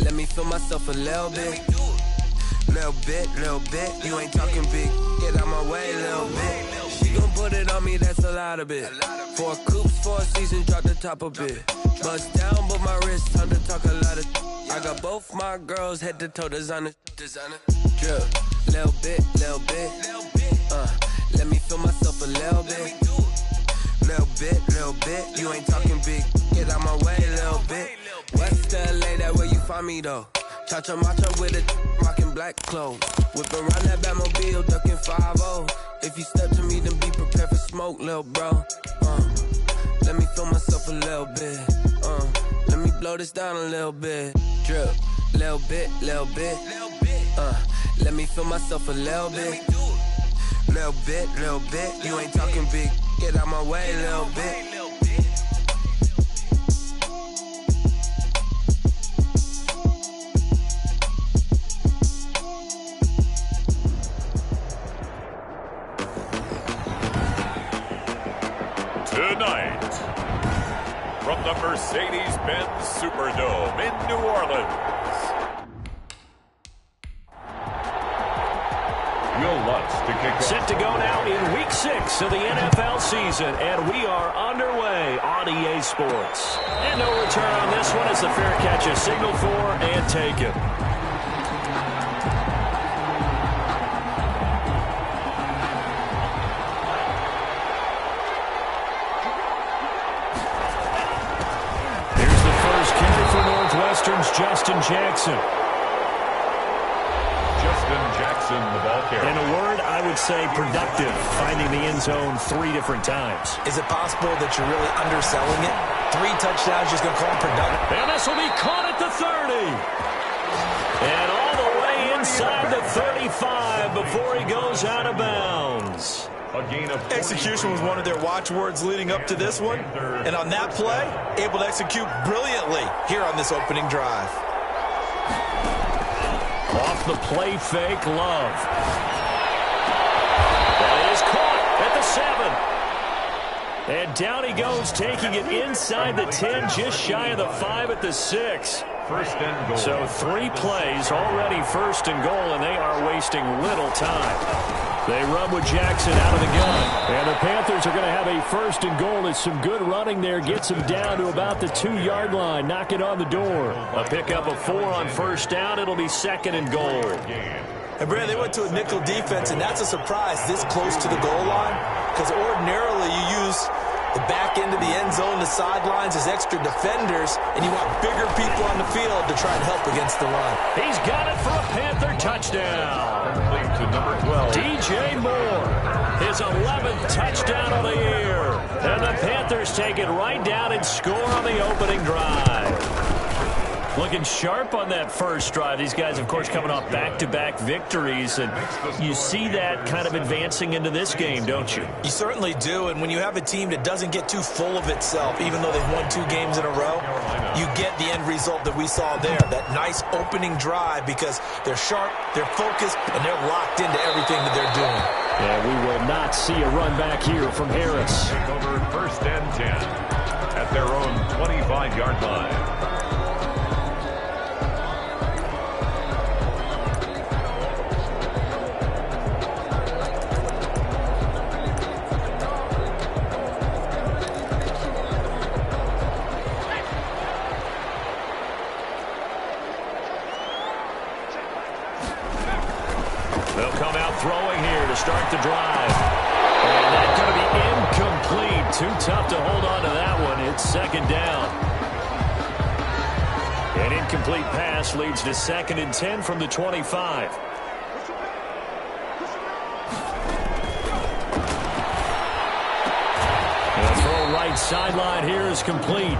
Let me feel myself a little bit. Little bit. You ain't talking big. Get out my way, little bit. She gon' put it on me, that's a lot of it. 4 coops, 4 seasons, drop the top a bit. Bust down, but my wrist, time to talk a lot of. I got both my girls head to toe designer. Drip, little bit. Let me feel myself a little bit. Little bit. You ain't talking big. Get out my way, little bit. West LA, that where you find me though. Cha-cha matcha with a rockin' black clothes. Whip around that Batmobile, ducking 5-0. If you step to me, then be prepared for smoke, lil' bro. Let me feel myself a little bit. Let me blow this down a little bit. Drip, little bit. Let me feel myself a little bit. Little bit. You ain't talking big. Get out my way, little bit. Tonight, from the Mercedes-Benz Superdome in New Orleans, Will Lutz to kick off. Set to go now in Week 6 of the NFL season, and we are underway on EA Sports. And no return on this one as the fair catch is signaled for and taken. Northwestern's Justin Jackson. The ball carrier. In a word, I would say productive, finding the end zone 3 different times. Is it possible that you're really underselling it? 3 touchdowns, just going to call him productive. And this will be caught at the 30. And all the way inside the 35 before he goes out of bounds. Execution was one of their watchwords leading up to this one. And on that play, able to execute brilliantly here on this opening drive. Off the play fake, Love. That is caught at the 7. And down he goes, taking it inside the 10, just shy of the 5 at the 6. First and goal. So 3 plays already first and goal, and they are wasting little time. They run with Jackson out of the gun. And the Panthers are going to have a first and goal. It's some good running there. Gets them down to about the 2-yard line. Knock it on the door. A pickup of 4 on first down. It'll be second and goal. And, Brad, they went to a nickel defense, and that's a surprise this close to the goal line. Because ordinarily you use the back end of the end zone, the sidelines as extra defenders, and you want bigger people on the field to try and help against the run. He's got it for a Panther touchdown. To number 12. DJ Moore, his 11th touchdown of the year. And the Panthers take it right down and score on the opening drive. Looking sharp on that first drive. These guys, of course, coming off back-to-back victories, and you see that kind of advancing into this game, don't you? You certainly do, and when you have a team that doesn't get too full of itself, even though they've won 2 games in a row, you get the end result that we saw there, that nice opening drive, because they're sharp, they're focused, and they're locked into everything that they're doing. Yeah, we will not see a run back here from Harris. Take over first and 10 at their own 25-yard line. They'll come out throwing here to start the drive. And that's going to be incomplete. Too tough to hold on to that one. It's second down. An incomplete pass leads to second and 10 from the 25. And the throw right sideline here is complete.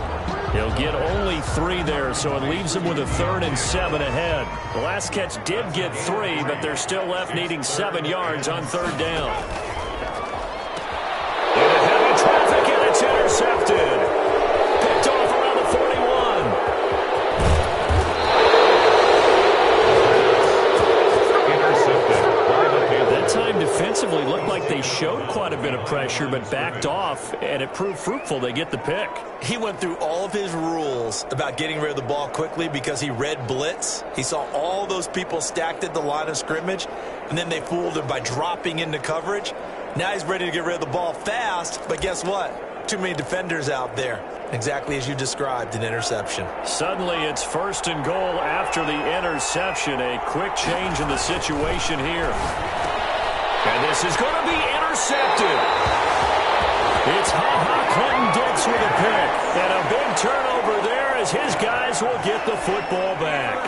He'll get only 3 there, so it leaves him with a 3rd and 7 ahead. The last catch did get 3, but they're still left needing 7 yards on 3rd down. Into heavy traffic, and it's intercepted. Picked off around the 41. Intercepted. That time defensively looked like like they showed quite a bit of pressure but backed off, and it proved fruitful. They get the pick. He went through all of his rules about getting rid of the ball quickly because he read blitz. He saw all those people stacked at the line of scrimmage, and then they fooled him by dropping into coverage. Now he's ready to get rid of the ball fast, but guess what? Too many defenders out there. Exactly as you described, an interception. Suddenly it's 1st and goal after the interception. A quick change in the situation here. And this is going to be intercepted. It's Clinton Dix with a pick. And a big turnover there as his guys will get the football back.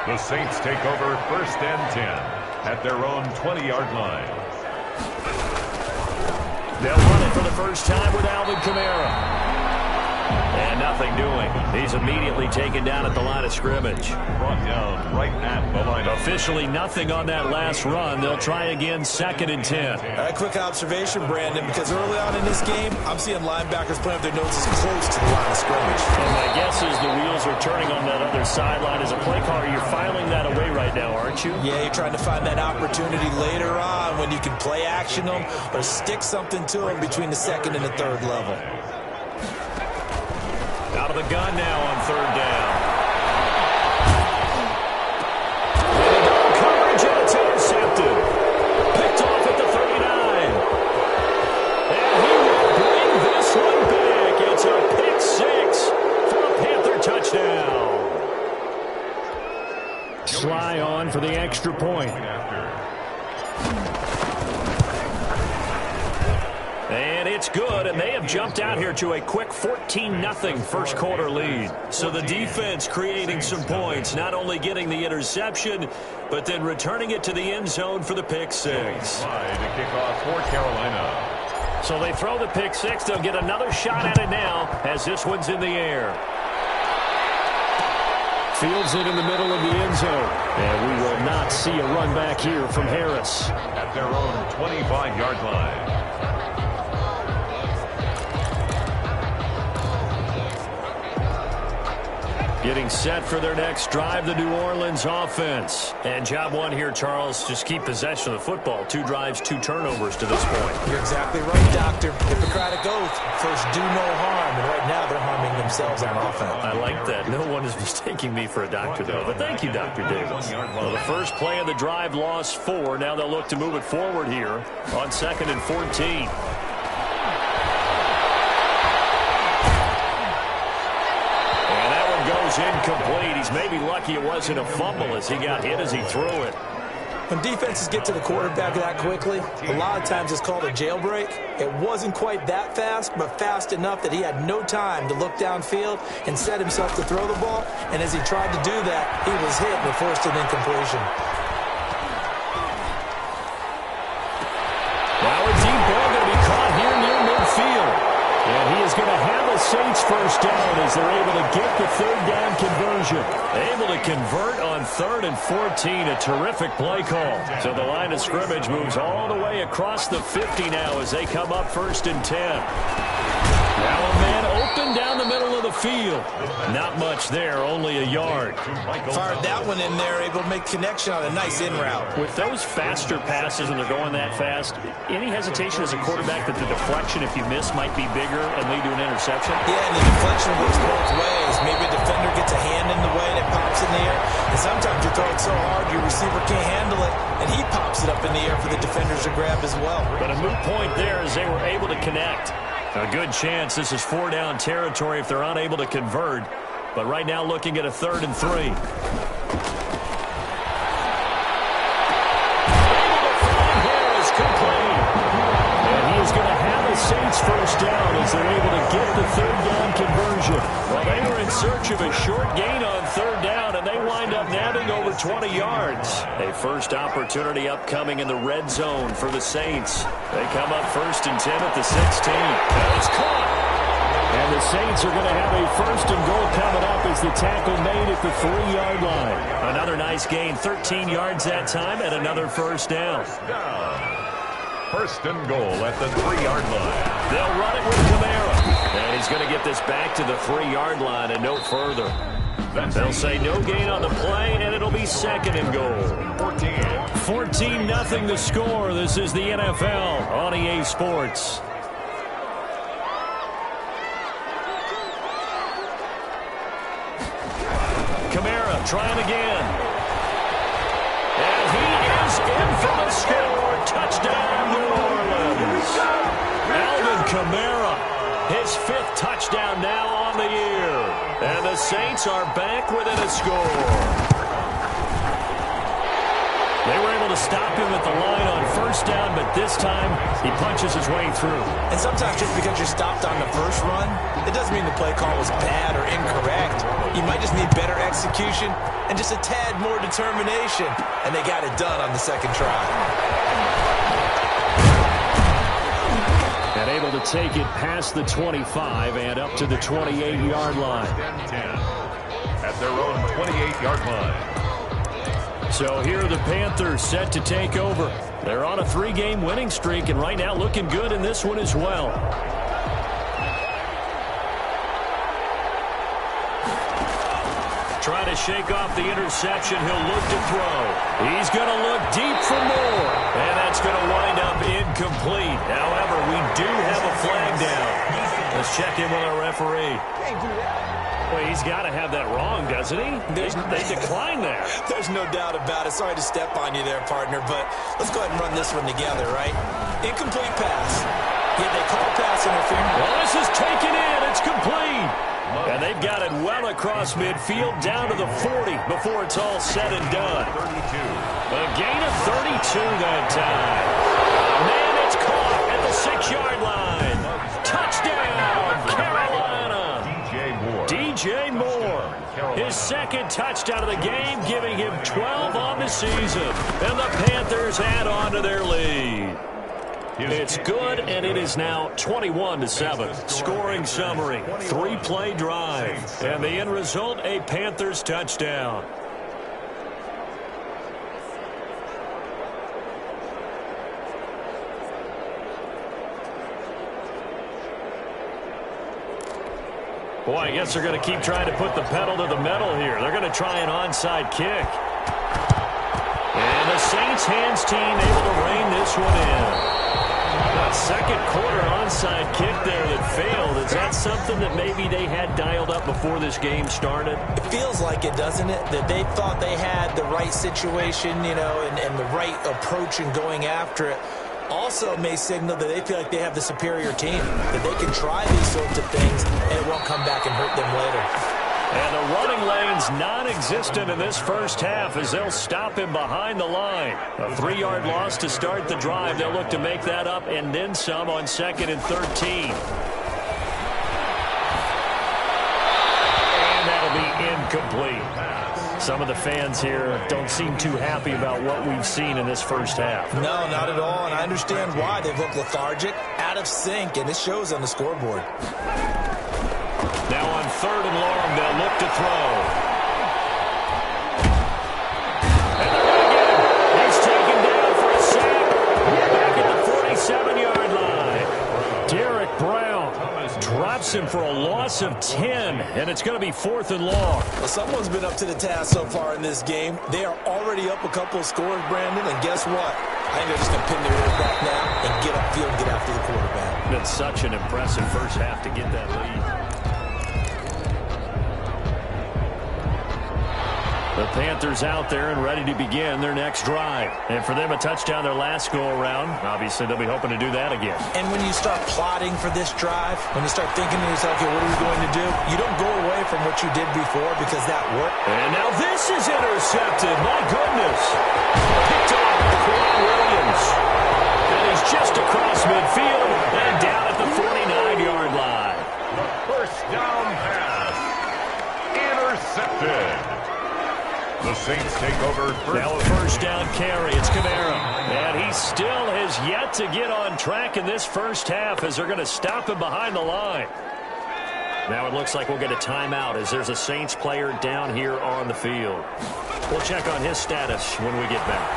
The Saints take over 1st and 10 at their own 20-yard line. They'll run it for the first time with Alvin Kamara. And nothing doing. He's immediately taken down at the line of scrimmage. Brought down right at the line. Officially nothing on that last run. They'll try again 2nd and 10. A quick observation, Brandon, because early on in this game, I'm seeing linebackers putting up their noses close to the line of scrimmage. And my guess is the wheels are turning on that other sideline. As a play caller, you're filing that away right now, aren't you? Yeah, you're trying to find that opportunity later on when you can play action them or stick something to them between the 2nd and the 3rd level. Out of the gun now on 3rd down. Coverage, and it's intercepted. Picked off at the 39. And he will bring this one back. It's a pick 6 for a Panther touchdown. Sly on for the extra point. And it's good, and they have jumped out here to a quick 14-0 first quarter lead. So the defense creating some points, not only getting the interception, but then returning it to the end zone for the pick 6. To kick off for Carolina. So they throw the pick 6. They'll get another shot at it now as this one's in the air. Fields it in the middle of the end zone. And we will not see a run back here from Harris. At their own 25-yard line. Getting set for their next drive, the New Orleans offense. And job one here, Charles, just keep possession of the football. 2 drives, 2 turnovers to this point. You're exactly right, Doctor. Hippocratic oath. First, do no harm. And right now, they're harming themselves on offense. I like that. No one is mistaking me for a doctor, though. But thank you, Dr. Davis. Well, the first play of the drive lost 4. Now they'll look to move it forward here on 2nd and 14. Incomplete. He's maybe lucky it wasn't a fumble as he got hit as he threw it. When defenses get to the quarterback that quickly, a lot of times it's called a jailbreak. It wasn't quite that fast, but fast enough that he had no time to look downfield and set himself to throw the ball. And as he tried to do that, he was hit and forced an incompletion. Now a deep ball going to be caught here near midfield. And he is going to have a Saints first down as they're able to get the 3rd down conversion. Able to convert on 3rd and 14. A terrific play call. So the line of scrimmage moves all the way across the 50 now as they come up 1st and 10. Now a man open down the middle of the field. Not much there, only a yard. Fired that one in there, able to make connection on a nice in route. With those faster passes when they're going that fast, any hesitation as a quarterback that the deflection, if you miss, might be bigger and lead to an interception? Yeah, and the deflection works both ways. Maybe a defender gets a hand in the way and it pops in the air. And sometimes you throw it so hard your receiver can't handle it, and he pops it up in the air for the defenders to grab as well. But a moot point there as they were able to connect. A good chance this is 4 down territory if they're unable to convert. But right now looking at a 3rd and 3. Able to find Harris complete. And he is going to have a Saints first down as they're able to get the 3rd down conversion. Well, they were in search of a short gain on 3rd down, and they wind up nabbing over 20 yards. A first opportunity upcoming in the red zone for the Saints. They come up 1st and 10 at the 16. And it's caught. And the Saints are going to have a 1st and goal coming up as the tackle made at the 3-yard line. Another nice gain, 13 yards that time, and another first down. 1st and goal at the 3-yard line. They'll run it with Kamara. And he's going to get this back to the 3-yard line and no further. They'll say no gain on the play, and it'll be second and goal. 14-0 the score. This is the NFL on EA Sports. Kamara trying again. And he is in for the score. Touchdown, New Orleans. Alvin Kamara, his 5th touchdown now on the year. And the Saints are back within a score. They were able to stop him at the line on first down, but this time he punches his way through. And sometimes just because you're stopped on the first run, it doesn't mean the play call was bad or incorrect. You might just need better execution and just a tad more determination. And they got it done on the second try. And able to take it past the 25 and up to the 28-yard line. 10 at their own 28-yard line. So here are the Panthers set to take over. They're on a 3-game winning streak, and right now looking good in this one as well. Trying to shake off the interception. He'll look to throw. He's going to look deep for more. And that's going to wind up incomplete. However, we do have a flag down. Let's check in with our referee. Well, he's got to have that wrong, doesn't he? They declined that. There's no doubt about it. Sorry to step on you there, partner, but let's go ahead and run this one together, right? Incomplete pass. Yeah, they call pass interference. Well, this is taken in. It's complete. And they've got it well across midfield down to the 40 before it's all said and done. 32. A gain of 32 that time. Man, it's caught at the 6-yard line. Touchdown, Carolina. DJ Moore, his 2nd touchdown of the game, giving him 12 on the season. And the Panthers add on to their lead. It's good, and it is now 21-7. Scoring summary, 3-play drive. And the end result, a Panthers touchdown. Boy, I guess they're going to keep trying to put the pedal to the metal here. They're going to try an onside kick. And the Saints hands team able to rein this one in. That second quarter onside kick there that failed. Is that something that maybe they had dialed up before this game started? It feels like it, doesn't it? That they thought they had the right situation, you know, and the right approach in going after it. Also may signal that they feel like they have the superior team, that they can try these sorts of things and it won't come back and hurt them later. And the running lane's non-existent in this first half as they'll stop him behind the line. A 3-yard loss to start the drive. They'll look to make that up and then some on 2nd and 13. And that'll be incomplete. Some of the fans here don't seem too happy about what we've seen in this first half. No, not at all, and I understand why. They've looked lethargic, out of sync, and it shows on the scoreboard. Now on 3rd and long, they'll look to throw. And they're going to get him. He's taken down for a sack. Back at the 47-yard line. Derek Brown drops him for a loss of 10, and it's going to be 4th and long. Well, someone's been up to the task so far in this game. They are already up a couple of scores, Brandon, and guess what? I think they're just going to pin their ears back now and get upfield and get after the quarterback. Been such an impressive first half to get that lead. The Panthers out there and ready to begin their next drive. And for them, a touchdown their last go-around. Obviously, they'll be hoping to do that again. And when you start plotting for this drive, when you start thinking to yourself, okay, what are we going to do? You don't go away from what you did before because that worked. And now this is intercepted. My goodness. Picked off by Quan Williams. And he's just across midfield and down at the 49-yard line. The first down pass. Intercepted. The Saints take over first. Now a first down carry. It's Kamara. And he still has yet to get on track in this first half as they're going to stop him behind the line. Now it looks like we'll get a timeout as there's a Saints player down here on the field. We'll check on his status when we get back.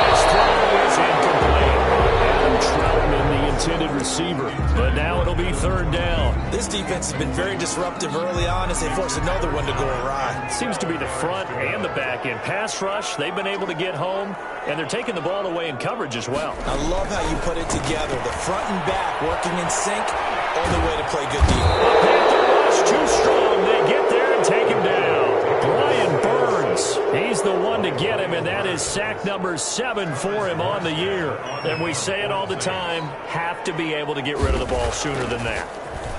His throw is incomplete. Adam Troutman, the intended receiver. But now it'll be third down. This defense has been very disruptive early on as they force another one to go awry. Seems to be the front and the back end. Pass rush, they've been able to get home, and they're taking the ball away in coverage as well. I love how you put it together. The front and back working in sync. Only way to play good defense. The Panther rush too strong. They get there and take him down. Brian Burns, he's the one to get him, and that is sack number 7 for him on the year. And we say it all the time, have to be able to get rid of the ball sooner than that.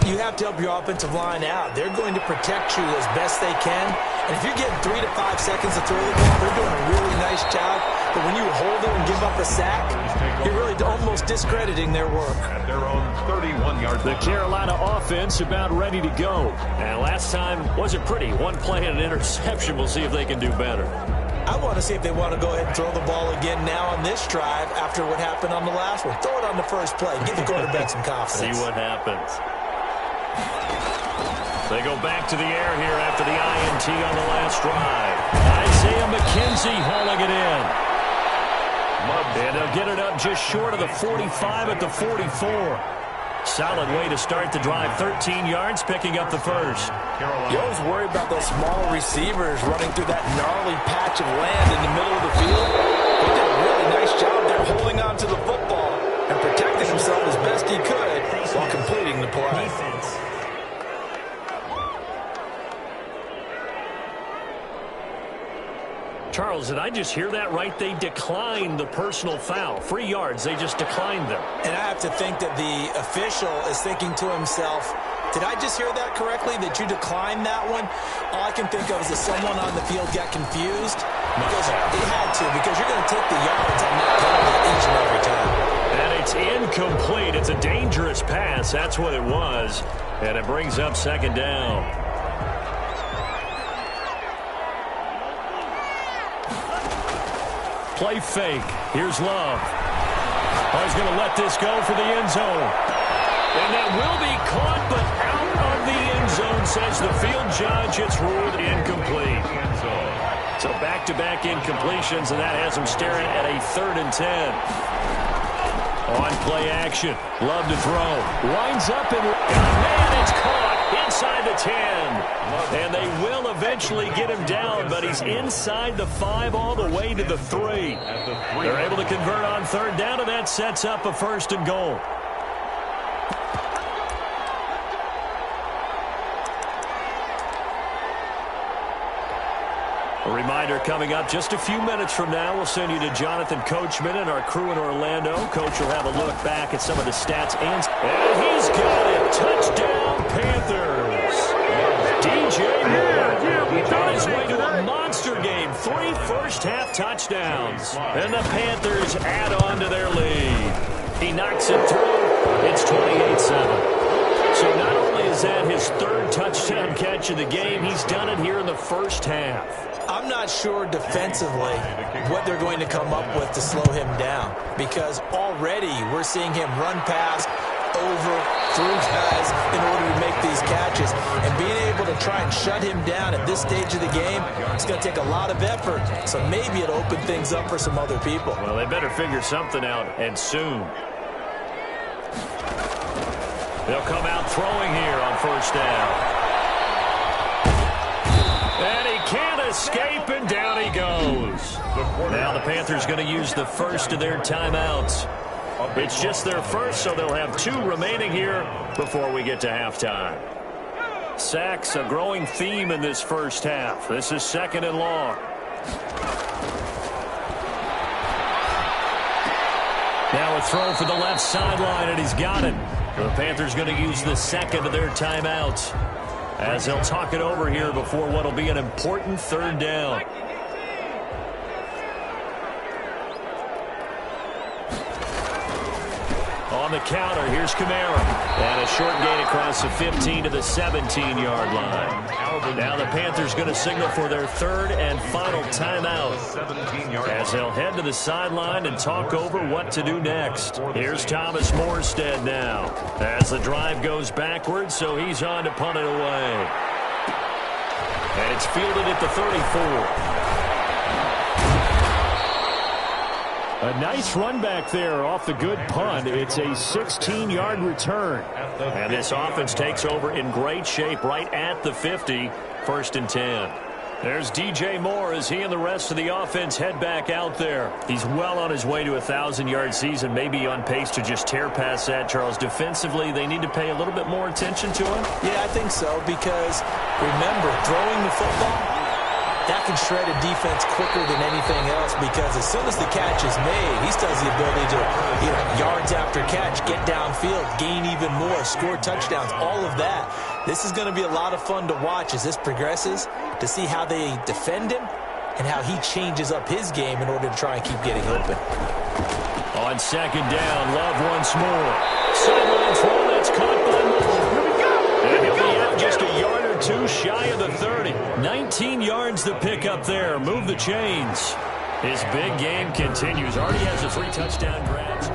You have to help your offensive line out. They're going to protect you as best they can. And if you're getting 3 to 5 seconds to throw the ball, they're doing a really nice job. But when you hold it and give up a sack, you're really almost discrediting their work. At their own 31-yard line. The Carolina offense about ready to go. And last time wasn't pretty. One play and an interception. We'll see if they can do better. I want to see if they want to go ahead and throw the ball again now on this drive after what happened on the last one. Throw it on the first play. Give the quarterback some confidence. See what happens. They go back to the air here after the INT on the last drive. Isaiah McKenzie hauling it in. And they'll get it up just short of the 45 at the 44. Solid way to start the drive. 13 yards, picking up the first. You always worry about those small receivers running through that gnarly patch of land in the middle of the field. He did a really nice job there holding on to the football and protecting himself as best he could while completing the play. Charles, did I just hear that right? They declined the personal foul. 3 yards, they just declined them. And I have to think that the official is thinking to himself, did I just hear that correctly, that you declined that one? All I can think of is that someone on the field got confused. Because he had to, because you're going to take the yards on that penalty each and every time. And it's incomplete. It's a dangerous pass. That's what it was. And it brings up second down. Play fake. Here's Love. Oh, he's going to let this go for the end zone. And that will be caught, but out of the end zone, says the field judge. It's ruled incomplete. So back-to-back incompletions, and that has him staring at a 3rd and 10. On play action. Love to throw. Winds up and man, it's caught inside the 10. And they will eventually get him down, but he's inside the 5 all the way to the 3. They're able to convert on 3rd down, and that sets up a 1st and goal. A reminder coming up just a few minutes from now, we'll send you to Jonathan Coachman and our crew in Orlando. Coach will have a look back at some of the stats. And he's got it. Touchdown, Panthers. DJ Moore on his way to a monster game. 3 first-half touchdowns. And the Panthers add on to their lead. He knocks it through. It's 28-7. So not only is that his 3rd touchdown catch of the game, he's done it here in the first half. I'm not sure defensively what they're going to come up with to slow him down, because already we're seeing him run past, over, through guys in order to make these catches. And being able to try and shut him down at this stage of the game, it's going to take a lot of effort. So maybe it'll open things up for some other people. Well, they better figure something out, and soon. They'll come out throwing here on 1st down. And he can't escape, and down he goes. Now the Panthers going to use the first of their timeouts. It's just their first, so they'll have 2 remaining here before we get to halftime. Sacks, a growing theme in this first half. This is 2nd and long. Now a throw for the left sideline, and he's got it. The Panthers going to use the 2nd of their timeouts as they'll talk it over here before what will be an important 3rd down. On the counter, here's Kamara. And a short gain across the 15 to the 17-yard line. Now the Panthers going to signal for their 3rd and final timeout as they'll head to the sideline and talk over what to do next. Here's Thomas Morstead now as the drive goes backwards, so he's on to punt it away. And it's fielded at the 34. A nice run back there off the good punt. It's a 16-yard return. And this offense takes over in great shape right at the 50, 1st and 10. There's DJ Moore as he and the rest of the offense head back out there. He's well on his way to a 1,000-yard season, maybe on pace to just tear past that, Charles. Defensively, they need to pay a little bit more attention to him? Yeah, I think so, because remember, throwing the football, that can shred a defense quicker than anything else, because as soon as the catch is made, he still has the ability to, yards after catch, get downfield, gain even more, score touchdowns, all of that. This is going to be a lot of fun to watch as this progresses, to see how they defend him and how he changes up his game in order to try and keep getting open. On 2nd down, Love once more. Sideline throw, that's caught by Moore. And he'll be out just a yard or two shy of the 30. 19 yards to pick up there. Move the chains. His big game continues. Already has a 3 touchdown grabs.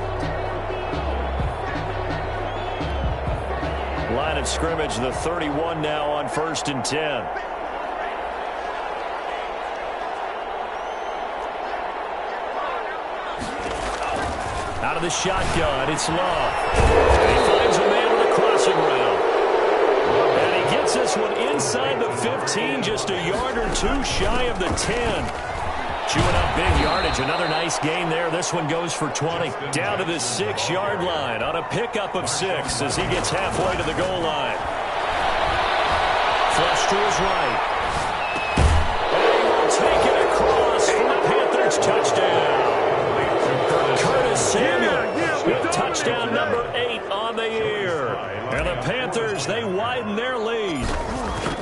Line of scrimmage, the 31 now on 1st and 10. Out of the shotgun, it's Love. And he finds a man with a crossing route. And he gets this one inside the 15, just a yard or two shy of the 10. Chewing up big yardage. Another nice gain there. This one goes for 20. Down to the 6-yard line on a pickup of 6 as he gets halfway to the goal line. Flush to his right. And he will take it across for the Panthers touchdown. Curtis Samuel with touchdown number 8 on the year. And the Panthers, they widen their lead.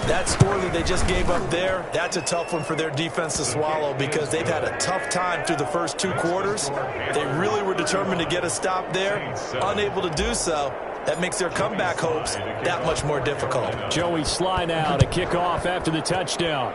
That score that they just gave up there, that's a tough one for their defense to swallow, because they've had a tough time through the first 2 quarters. They really were determined to get a stop there, unable to do so. That makes their comeback hopes that much more difficult. Joey Sly now to kick off after the touchdown.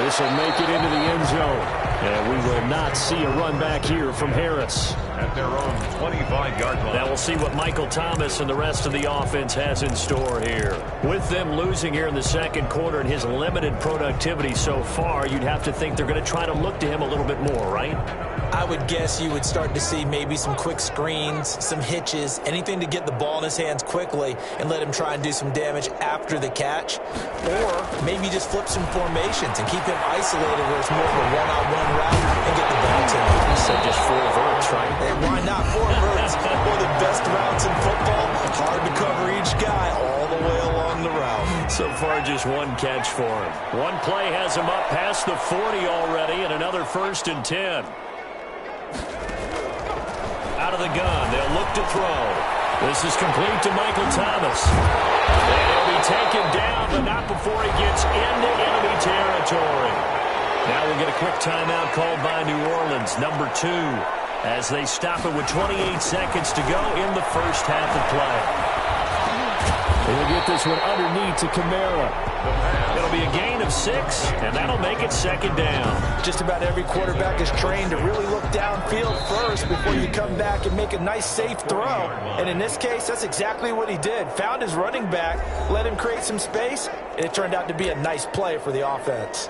This will make it into the end zone. And we will not see a run back here from Harris. At their own 25-yard line. Now we'll see what Michael Thomas and the rest of the offense has in store here. With them losing here in the 2nd quarter and his limited productivity so far, you'd have to think they're going to try to look to him a little bit more, right? I would guess you would start to see maybe some quick screens, some hitches, anything to get the ball in his hands quickly and let him try and do some damage after the catch. Or maybe just flip some formations and keep him isolated where it's more of a one-on-one route and get the ball to him. So just 4 verts, right? Hey, why not 4 verts? One of the best routes in football. Hard to cover each guy all the way along the route. So far, just 1 catch for him. One play has him up past the 40 already, and another 1st and 10. Out of the gun, they'll look to throw. This is complete to Michael Thomas. And he'll be taken down, but not before he gets into enemy territory. Now we'll get a quick timeout called by New Orleans, number 2, as they stop it with 28 seconds to go in the first half of play. We'll get this one underneath to Kamara. It'll be a gain of 6, and that'll make it 2nd down. Just about every quarterback is trained to really look downfield first before you come back and make a nice, safe throw. And in this case, that's exactly what he did. Found his running back, let him create some space, and it turned out to be a nice play for the offense.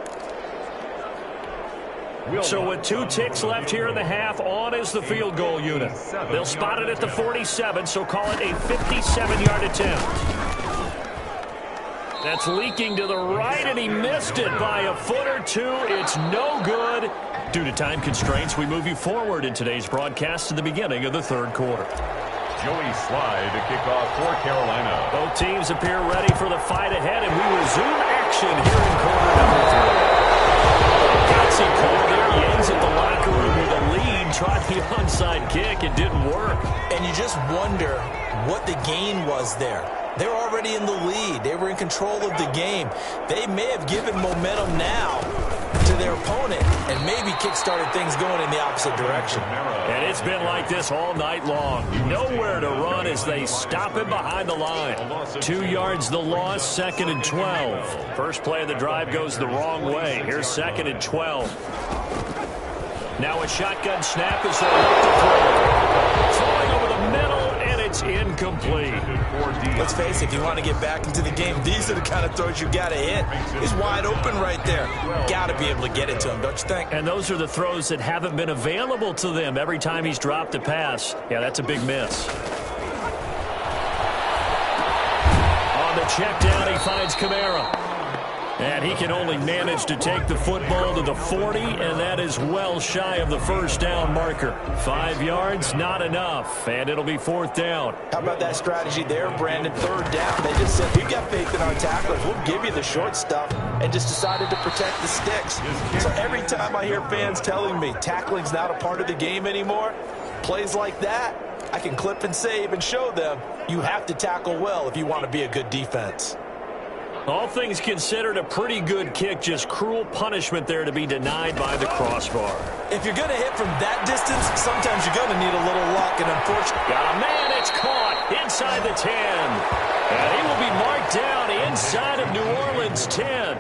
So with 2 ticks left here in the half, on is the field goal unit. They'll spot it at the 47, so call it a 57-yard attempt. That's leaking to the right, and he missed it by a foot or 2. It's no good. Due to time constraints, we move you forward in today's broadcast to the beginning of the 3rd quarter. Joey Sly to kick off for Carolina. Both teams appear ready for the fight ahead, and we resume action here in quarter number 3. Gutsy call there. He ends at the locker room with a lead. Tried the onside kick. It didn't work. And you just wonder what the gain was there. They're already in the lead. They were in control of the game. They may have given momentum now to their opponent and maybe kick-started things going in the opposite direction. And it's been like this all night long. Nowhere to run as they stop him behind the line. 2 yards the loss, 2nd and 12. First play of the drive goes the wrong way. Here's 2nd and 12. Now a shotgun snap as they look to throw. Throwing over the middle, and it's it's incomplete. Let's face it, if you want to get back into the game, these are the kind of throws you got to hit. He's wide open right there. Got to be able to get it to him, don't you think? And those are the throws that haven't been available to them every time he's dropped a pass. Yeah, that's a big miss. On the check down, he finds Kamara. And he can only manage to take the football to the 40, and that is well shy of the first down marker. 5 yards, not enough, and it'll be 4th down. How about that strategy there, Brandon? 3rd down. They just said, we've got faith in our tacklers. We'll give you the short stuff, and just decided to protect the sticks. So every time I hear fans telling me tackling's not a part of the game anymore, plays like that, I can clip and save and show them you have to tackle well if you want to be a good defense. All things considered, a pretty good kick, just cruel punishment there to be denied by the crossbar. If you're going to hit from that distance, sometimes you're going to need a little luck, and unfortunately... Got a man, it's caught inside the 10. And he will be marked down inside of New Orleans 10.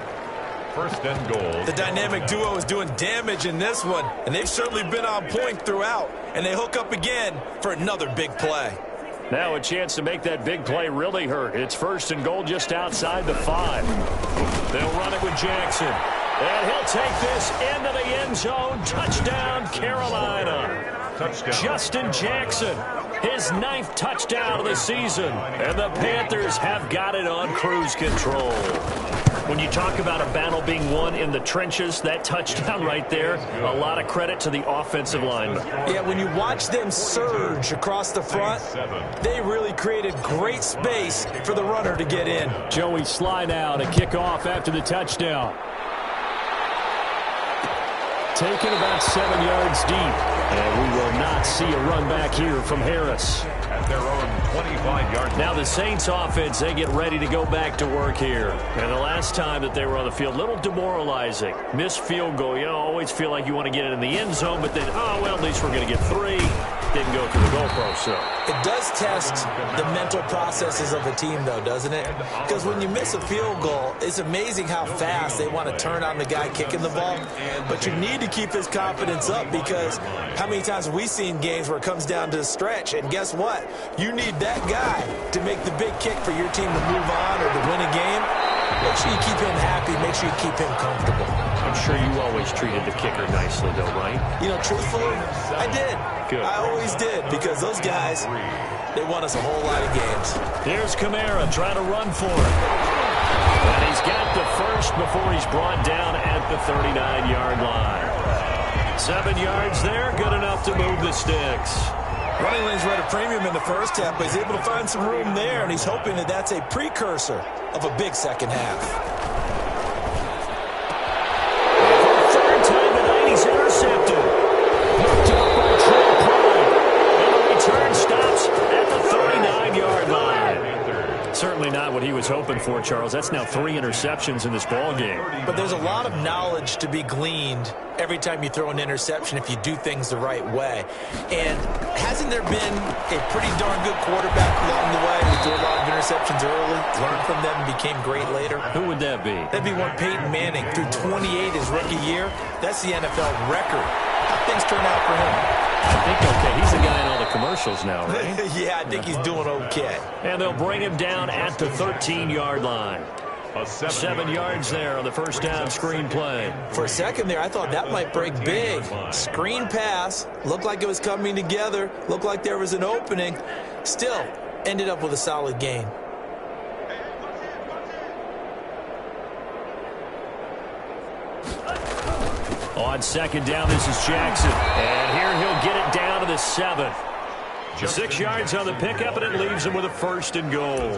1st and goal. The dynamic duo is doing damage in this one, and they've certainly been on point throughout, and they hook up again for another big play. Now a chance to make that big play really hurt. It's 1st and goal just outside the 5. They'll run it with Jackson. And he'll take this into the end zone. Touchdown, Carolina. Touchdown. Justin Jackson, his 9th touchdown of the season. And the Panthers have got it on cruise control. When you talk about a battle being won in the trenches, that touchdown right there, a lot of credit to the offensive linemen. Yeah, when you watch them surge across the front, they really created great space for the runner to get in. Joey slide out and kick off after the touchdown. Taken about 7 yards deep. And we will not see a run back here from Harris. At their own 25-yard line. Now the Saints offense, they get ready to go back to work here. And the last time that they were on the field, a little demoralizing. Missed field goal. You always feel like you want to get it in the end zone, but then, oh, well, at least we're going to get 3. Didn't go through the goalpost, so. It does test the mental processes of a team, though, doesn't it? Because when you miss a field goal, it's amazing how fast they want to turn on the guy kicking the ball. But you need to keep his confidence up, because how many times have we seen games where it comes down to the stretch, and guess what? You need that guy to make the big kick for your team to move on or to win a game. Make sure you keep him happy. Make sure you keep him comfortable. I'm sure you always treated the kicker nicely, though, right? You know, truthfully, I did. Good. I always did, because those guys, they won us a whole lot of games. Here's Kamara trying to run for it. And he's got the first before he's brought down at the 39-yard line. 7 yards there, good enough to move the sticks. Running lanes were at a premium in the first half, but he's able to find some room there, and he's hoping that that's a precursor of a big second half. Third time tonight, he's intercepted. Knocked out by Trey Prime. And the return stops at the 39-yard line. Certainly not what he was hoping for, Charles. That's now 3 interceptions in this ball game. But there's a lot of knowledge to be gleaned every time you throw an interception if you do things the right way. And hasn't there been a pretty darn good quarterback along the way who threw a lot of interceptions early, learned from them, and became great later? Who would that be? That'd be one Peyton Manning. Threw 28 his rookie year. That's the NFL record. How things turn out for him? I think okay. He's the guy in all the commercials now, right? Yeah, I think he's doing okay. And they'll bring him down at the 13-yard line. 7 yards there on the first down screen play. For a second there, I thought that might break big. Screen pass. Looked like it was coming together. Looked like there was an opening. Still, ended up with a solid gain. On second down, this is Jackson. And here he'll get it down to the 7. 6 yards on the pickup, and it leaves him with a 1st and goal.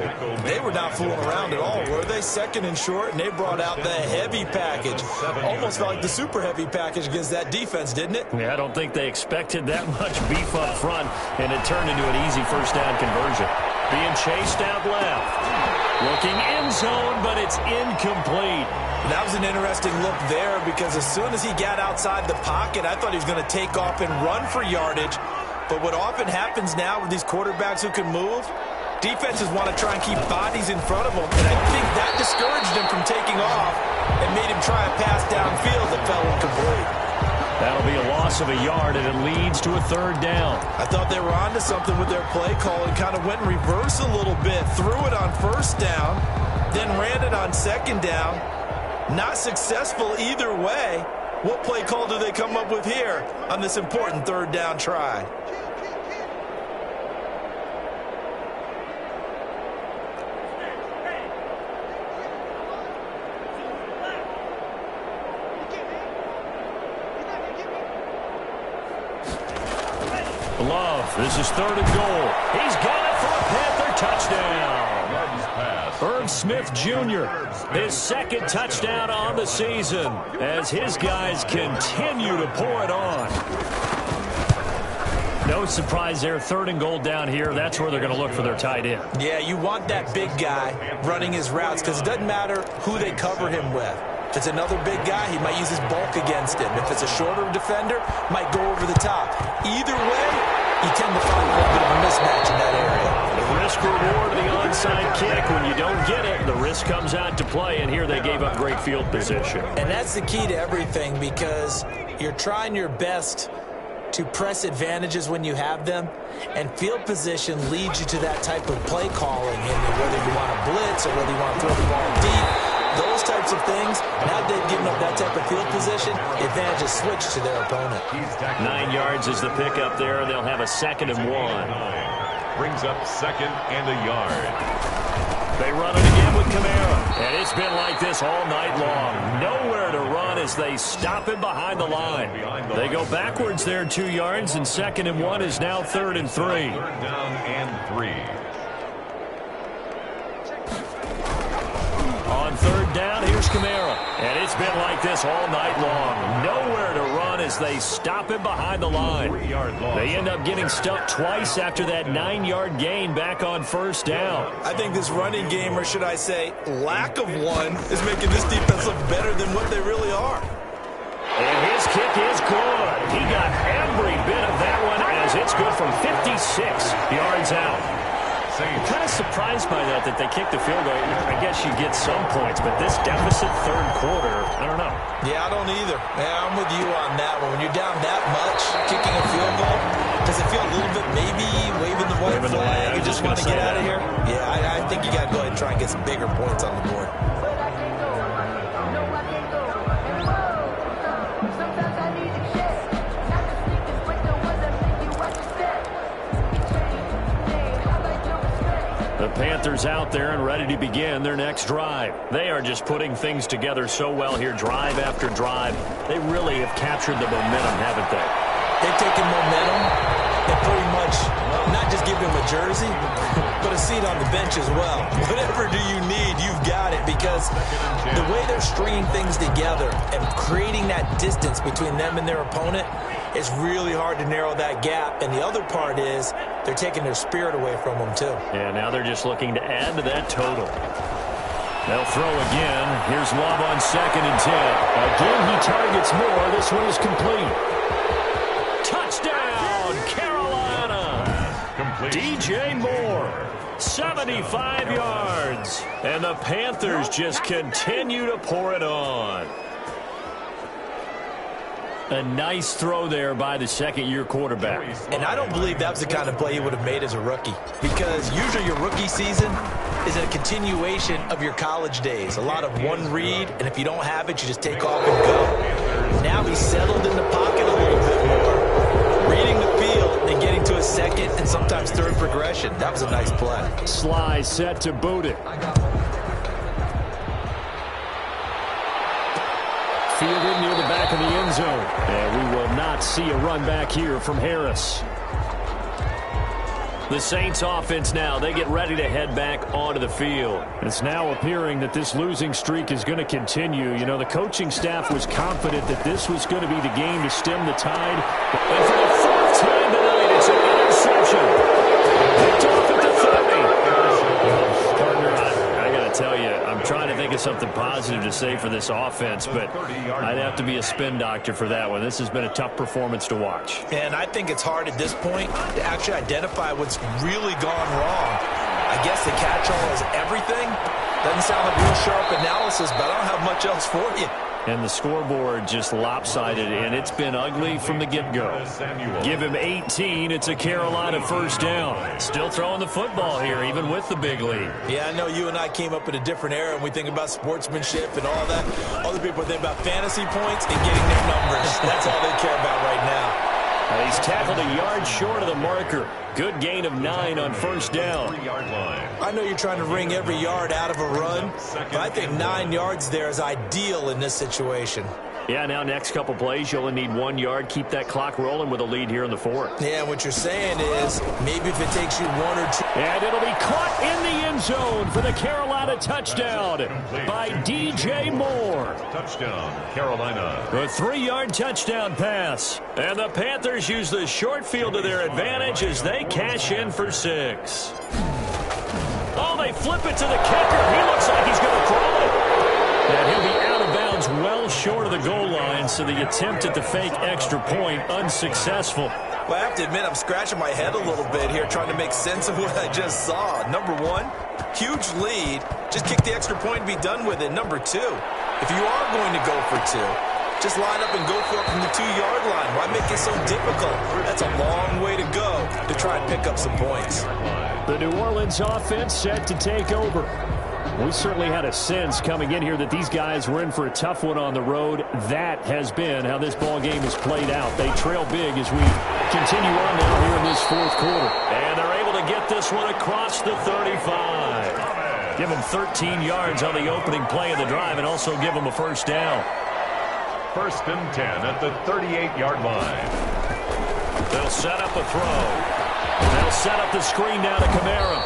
They were not fooling around at all, were they? 2nd and short, and they brought out the heavy package. Almost felt like the super heavy package against that defense, didn't it? Yeah, I don't think they expected that much beef up front, and it turned into an easy first down conversion. Being chased out left. Looking end zone, but it's incomplete. That was an interesting look there, because as soon as he got outside the pocket, I thought he was going to take off and run for yardage. But what often happens now with these quarterbacks who can move, defenses want to try and keep bodies in front of them. And I think that discouraged him from taking off and made him try a pass downfield that fell incomplete. That'll be a loss of a yard, and it leads to a third down. I thought they were onto something with their play call and kind of went in reverse a little bit. Threw it on first down, then ran it on second down. Not successful either way. What play call do they come up with here on this important third down try? Love, this is third and goal. He's got it for a Panther touchdown. Irv Smith Jr., his second touchdown on the season as his guys continue to pour it on. No surprise there, third and goal down here. That's where they're going to look for their tight end. Yeah, you want that big guy running his routes because it doesn't matter who they cover him with. If it's another big guy, he might use his bulk against him. If it's a shorter defender, might go over the top. Either way, you tend to find a little bit of a mismatch in that area. The risk-reward of the onside kick. When you don't get it, the risk comes out to play, and here they gave up great field position. And that's the key to everything because you're trying your best to press advantages when you have them, and field position leads you to that type of play calling, and whether you want to blitz or whether you want to throw the ball deep. Those types of things, now they've given up that type of field position, the advantage is switched to their opponent. 9 yards is the pickup there, and they'll have a 2nd and 1. Brings up 2nd and a yard. They run it again with Kamara, and it's been like this all night long. Nowhere to run as they stop him behind the line. They go backwards there 2 yards, and 2nd and 1 is now 3rd and 3. 3rd down and 3. On 3rd down, here's Kamara. And it's been like this all night long. Nowhere to run as they stop him behind the line. They end up getting stuck twice after that 9-yard gain back on 1st down. I think this running game, or should I say lack of one, is making this defense look better than what they really are. And his kick is good. He got every bit of that one as it's good from 56 yards out. I'm kind of surprised by that they kicked the field goal. I guess you get some points, but this deficit third quarter, I don't know. Yeah, I don't either. Yeah, I'm with you on that one. When you're down that much, kicking a field goal, does it feel a little bit maybe waving the white flag? You just want to get out of here? Yeah, I think you got to go ahead and try and get some bigger points on the board. The Panthers out there and ready to begin their next drive. They are just putting things together so well here, drive after drive. They really have captured the momentum, haven't they? They've taken momentum and pretty much not just given them a jersey, but a seat on the bench as well. Whatever do you need, you've got it, because the way they're stringing things together and creating that distance between them and their opponent, it's really hard to narrow that gap. And the other part is they're taking their spirit away from them, too. Yeah, now they're just looking to add to that total. They'll throw again. Here's Love on 2nd and 10. Again, he targets more. This one is complete. Touchdown, Carolina. DJ Moore, 75 yards. And the Panthers just continue to pour it on. A nice throw there by the second-year quarterback. And I don't believe that was the kind of play he would have made as a rookie, because usually your rookie season is a continuation of your college days. A lot of one read, and if you don't have it, you just take off and go. Now he's settled in the pocket a little bit more, reading the field and getting to a second and sometimes third progression. That was a nice play. Sly set to boot it. Fielded near the back of the end zone. And we will not see a run back here from Harris. The Saints offense now, they get ready to head back onto the field. It's now appearing that this losing streak is going to continue. You know, the coaching staff was confident that this was going to be the game to stem the tide. And for the 4th time tonight, it's an interception. Picked off at the 30. Partner, I got to tell you, I'm trying to think of something positive to say for this offense, but I'd have to be a spin doctor for that one. This has been a tough performance to watch. And I think it's hard at this point to actually identify what's really gone wrong. I guess the catch-all is everything. Doesn't sound like real sharp analysis, but I don't have much else for you. And the scoreboard just lopsided, and it's been ugly from the get-go. Give him 18. It's a Carolina first down. Still throwing the football here, even with the big lead. Yeah, I know you and I came up in a different era, and we think about sportsmanship and all that. Other people think about fantasy points and getting their numbers. That's all they care about right now. He's tackled a yard short of the marker. Good gain of 9 on first down. I know you're trying to wring every yard out of a run, but I think 9 yards there is ideal in this situation. Yeah, now next couple plays, you'll only need 1 yard. Keep that clock rolling with a lead here in the fourth. Yeah, what you're saying is maybe if it takes you 1 or 2. And it'll be caught in the end zone for the Carolina touchdown by DJ Moore. Touchdown, Carolina. A 3-yard touchdown pass. And the Panthers use the short field to their advantage as they cash in for 6. Oh, they flip it to the kicker. He looks like he's going to throw it. And he'll be out of bounds well short of the goal line, so the attempt at the fake extra point unsuccessful. Well, I have to admit, I'm scratching my head a little bit here trying to make sense of what I just saw. Number 1, huge lead. Just kick the extra point and be done with it. Number 2, if you are going to go for 2, just line up and go for it from the 2-yard line. Why make it so difficult? That's a long way to go to try and pick up some points. The New Orleans offense set to take over. We certainly had a sense coming in here that these guys were in for a tough one on the road. That has been how this ball game has played out. They trail big as we continue on now here in this fourth quarter. And they're able to get this one across the 35. Give them 13 yards on the opening play of the drive and also give them a first down. First and 10 at the 38-yard line. They'll set up a throw. They'll set up the screen now to Kamara.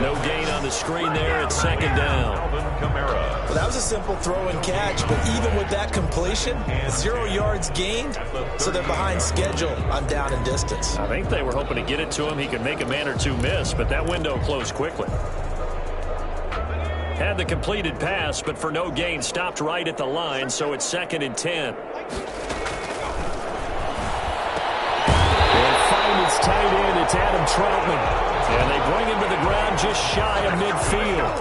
No gain on the screen there. It's second down. Well, that was a simple throw and catch, but even with that completion, 0 yards gained, so they're behind schedule on down and distance. I think they were hoping to get it to him. He could make a man or two miss, but that window closed quickly. Had the completed pass, but for no gain, stopped right at the line, so it's second and 10. They'll find its tight end. It's Adam Troutman. And they bring him to the ground just shy of midfield.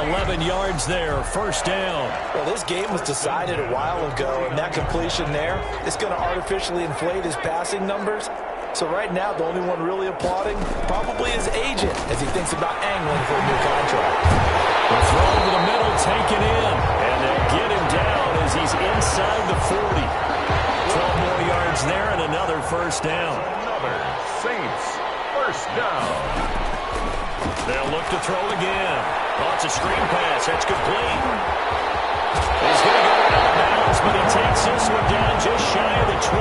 11 yards there, first down. Well, this game was decided a while ago, and that completion there is going to artificially inflate his passing numbers. So right now, the only one really applauding probably his agent as he thinks about angling for a new contract. The throw to the middle taken in, and they'll get him down as he's inside the 40. 12 more yards there and another first down. Another Saints first down. They'll look to throw again. Oh, it's a screen pass. That's complete. He's going to go out of bounds, but he takes this one down just shy of the 20.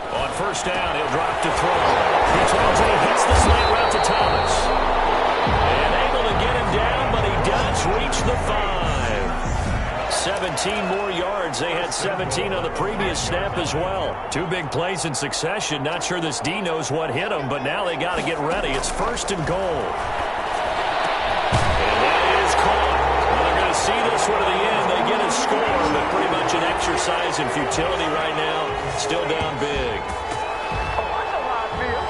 On first down, he'll drop to throw. He throws and he hits the slant route to Thomas. And able to get him down, but he does reach the 5. 17 more yards. They had 17 on the previous snap as well. 2 big plays in succession. Not sure this D knows what hit them, but now they got to get ready. It's first and goal. And that is caught. Well, they're going to see this one to the end. They get a score, but pretty much an exercise in futility right now. Still down big.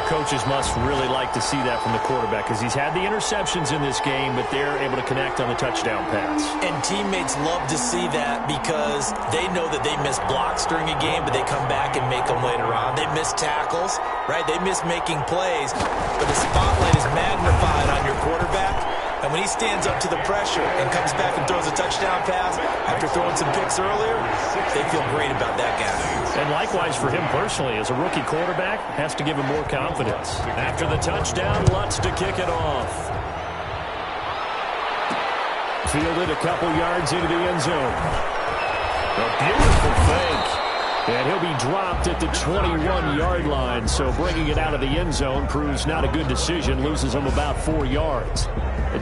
Coaches must really like to see that from the quarterback because he's had the interceptions in this game, but they're able to connect on the touchdown pass. And teammates love to see that because they know that they miss blocks during a game, but they come back and make them later on. They miss tackles, right? They miss making plays, but the spotlight is magnified on your quarterback. And when he stands up to the pressure and comes back and throws a touchdown pass after throwing some picks earlier, they feel great about that guy. And likewise for him personally, as a rookie quarterback, has to give him more confidence. After the touchdown, Lutz to kick it off. Fielded a couple yards into the end zone. A beautiful fake. And he'll be dropped at the 21-yard line, so bringing it out of the end zone proves not a good decision, loses him about 4 yards.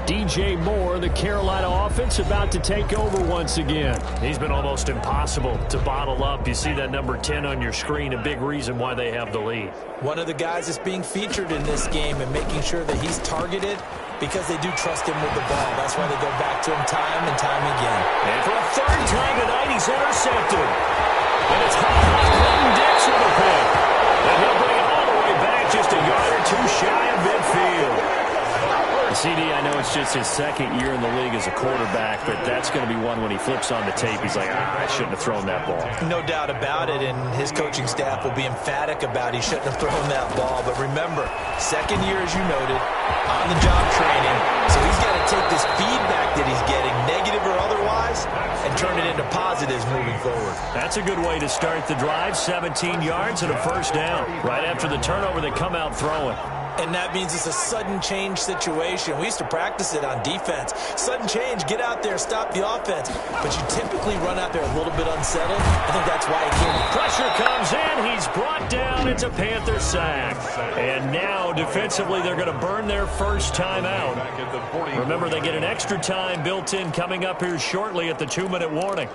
DJ Moore, the Carolina offense, about to take over once again. He's been almost impossible to bottle up. You see that number 10 on your screen, a big reason why they have the lead. One of the guys that's being featured in this game and making sure that he's targeted because they do trust him with the ball. That's why they go back to him time and time again. And for a third time tonight, he's intercepted. And it's Clinton Dix with a pick. And it's just his second year in the league as a quarterback, but that's going to be one when he flips on the tape, he's like, I shouldn't have thrown that ball. No doubt about it, and his coaching staff will be emphatic about he shouldn't have thrown that ball. But remember, second year, as you noted, on-the-job training, so he's got to take this feedback that he's getting, negative or otherwise, and turn it into positives moving forward. That's a good way to start the drive, 17 yards and a first down. Right after the turnover, they come out throwing. And that means it's a sudden change situation. We used to practice it on defense. Sudden change, get out there, stop the offense. But you typically run out there a little bit unsettled. I think that's why he came. Pressure comes in. He's brought down. It's a Panther sack. And now, defensively, they're going to burn their first time out. Remember, they get an extra time built in coming up here shortly at the 2-minute warning.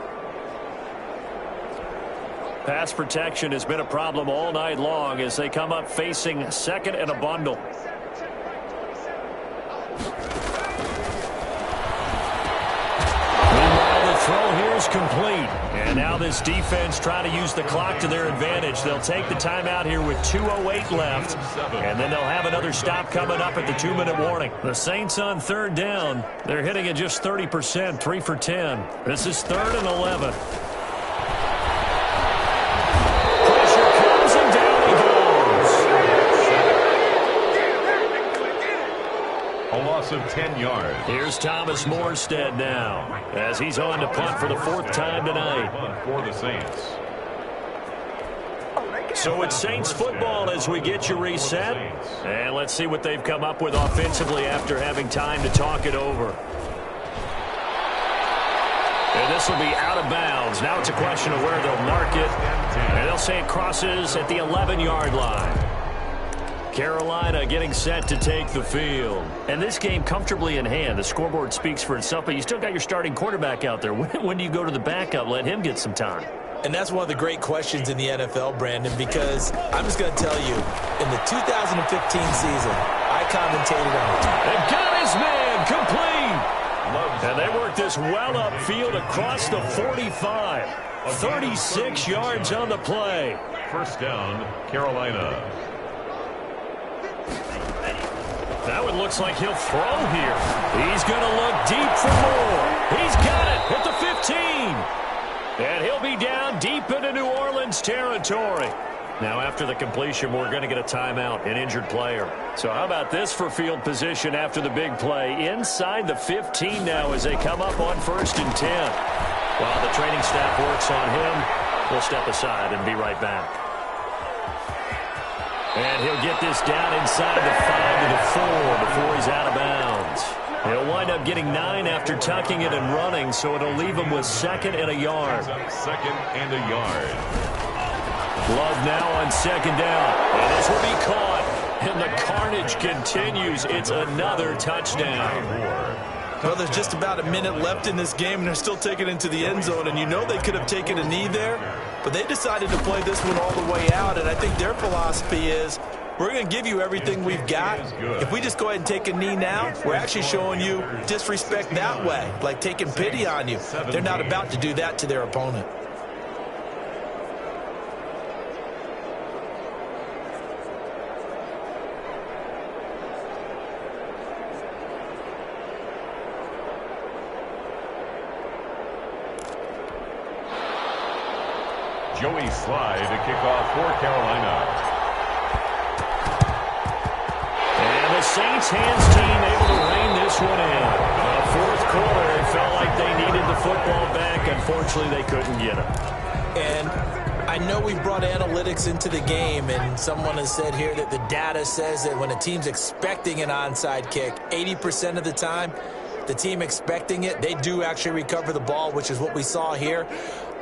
Pass protection has been a problem all night long as they come up facing second and a bundle. Meanwhile, the throw here is complete. And now this defense trying to use the clock to their advantage. They'll take the timeout here with 2:08 left. And then they'll have another stop coming up at the 2-minute warning. The Saints on third down. They're hitting at just 30%, 3 for 10. This is 3rd and 11. Of 10 yards. Here's Thomas Morstead now as he's on to punt for the 4th time tonight. For the Saints. So it's Saints football as we get you reset. And let's see what they've come up with offensively after having time to talk it over. And this will be out of bounds. Now it's a question of where they'll mark it. And they'll say it crosses at the 11-yard line. Carolina getting set to take the field. And this game comfortably in hand. The scoreboard speaks for itself, but you still got your starting quarterback out there. When do you go to the backup? Let him get some time. And that's one of the great questions in the NFL, Brandon, because I'm just going to tell you, in the 2015 season, I commentated on it. They've got his man complete. And they work this well upfield across the 45. 36 yards on the play. First down, Carolina. That one looks like he'll throw here. He's going to look deep for more. He's got it at the 15. And he'll be down deep into New Orleans territory. Now, after the completion, we're going to get a timeout, an injured player. So how about this for field position after the big play? Inside the 15 now as they come up on 1st and 10. While the training staff works on him, we'll step aside and be right back. And he'll get this down inside the 5 to the 4 before he's out of bounds. He'll wind up getting 9 after tucking it and running, so it'll leave him with 2nd and a yard. 2nd and a yard. Love now on 2nd down. And this will be caught. And the carnage continues. It's another touchdown. Well, there's just about a minute left in this game, and they're still taking it into the end zone. And you know they could have taken a knee there, but they decided to play this one all the way out. And I think their philosophy is, we're going to give you everything we've got. If we just go ahead and take a knee now, we're actually showing you disrespect that way, like taking pity on you. They're not about to do that to their opponent. Joey Slye to kick off for Carolina. And the Saints hands team able to rein this one in. The 4th quarter, it felt like they needed the football back. Unfortunately, they couldn't get it. And I know we brought analytics into the game, and someone has said here that the data says that when a team's expecting an onside kick, 80% of the time, the team expecting it, they do actually recover the ball, which is what we saw here.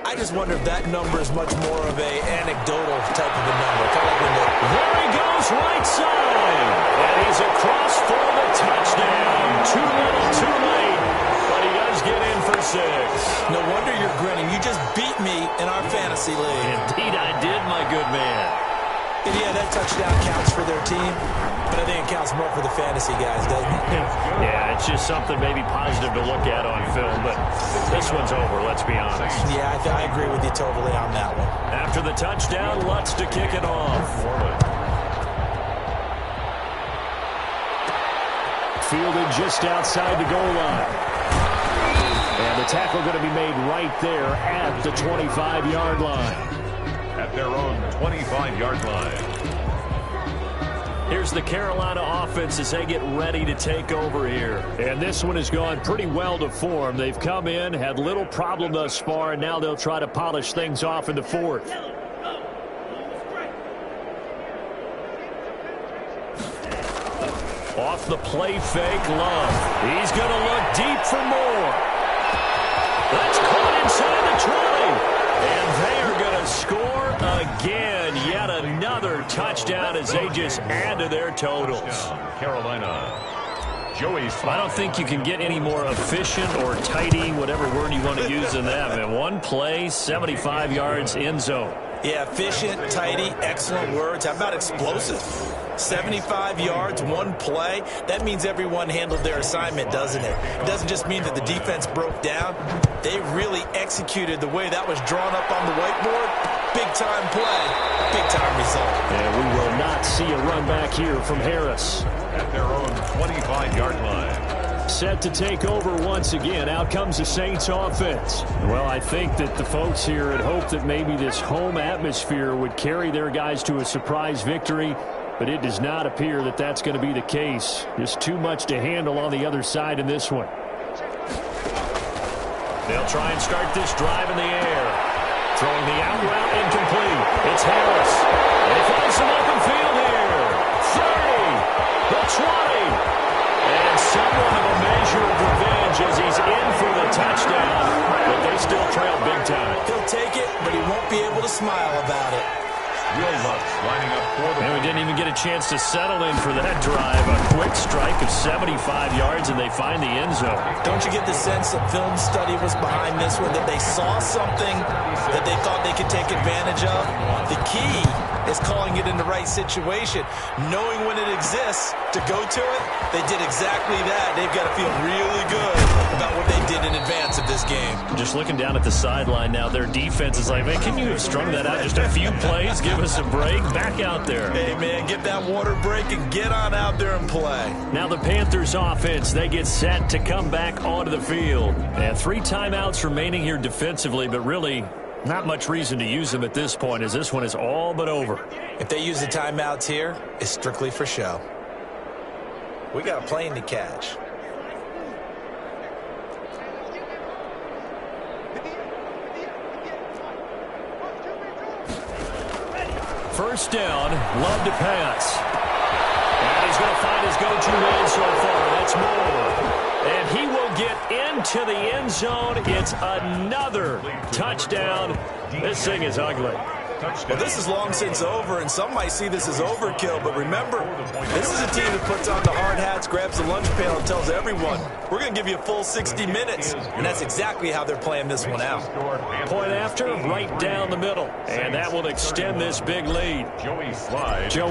I just wonder if that number is much more of a anecdotal type of a number. Kind of like when there he goes, right side. And he's across for the touchdown. Too little, too late. But he does get in for 6. No wonder you're grinning. You just beat me in our fantasy league. Indeed I did, my good man. And yeah, that touchdown counts for their team, but I think it counts more for the fantasy guys, doesn't it? Yeah, it's just something maybe positive to look at on film, but this one's over, let's be honest. Yeah, I agree with you totally on that one. After the touchdown, Lutz to kick it off. Fielded just outside the goal line. And the tackle going to be made right there at the 25-yard line. At their own 25-yard line. Here's the Carolina offense as they get ready to take over here. And this one has gone pretty well to form. They've come in, had little problem thus far, and now they'll try to polish things off in the fourth. Off the play fake, Love. He's going to look deep for more. That's caught inside the 20. And they are going to score again. Yet another touchdown as they just add to their totals. Carolina. Joey Slye. I don't think you can get any more efficient or tidy, whatever word you want to use in that. Man, one play, 75 yards, end zone. Yeah, efficient, tidy, excellent words. How about explosive? 75 yards, one play. That means everyone handled their assignment, doesn't it? It doesn't just mean that the defense broke down. They really executed the way that was drawn up on the whiteboard. Big-time play, big-time result. And we will not see a run back here from Harris. At their own 25-yard line. Set to take over once again. Out comes the Saints offense. Well, I think that the folks here had hoped that maybe this home atmosphere would carry their guys to a surprise victory, but it does not appear that that's going to be the case. Just too much to handle on the other side in this one. They'll try and start this drive in the air. Throwing the out route incomplete. It's Harris. They find some open field here. 30, the 20. And somewhat of a measure of revenge as he's in for the touchdown. But they still trail big time. He'll take it, but he won't be able to smile about it. Will Lutz lining up for the... And we didn't even get a chance to settle in for that drive. A quick strike of 75 yards, and they find the end zone. Don't you get the sense that film study was behind this one, that they saw something that they thought they could take advantage of? The key is calling it in the right situation. Knowing when it exists to go to it, they did exactly that. They've got to feel really good about what they did in advance of this game. Just looking down at the sideline now, their defense is like, man, can you have strung that out just a few plays? Give us a break. Back out there. Hey, man, get that water break and get on out there and play. Now the Panthers offense, they get set to come back onto the field. And 3 timeouts remaining here defensively, but really not much reason to use them at this point as this one is all but over. If they use the timeouts here, it's strictly for show. We got a plane to catch. First down, Love to pass. And he's going to find his go-to man so far. That's Moore. And he will get into the end zone. It's another touchdown. This thing is ugly. Well, this is long since over, and some might see this as overkill, but remember, this is a team that puts on the hard hats, grabs the lunch pail, and tells everyone, we're going to give you a full 60 minutes, and that's exactly how they're playing this one out. Point after, right down the middle, and that will extend this big lead. Joey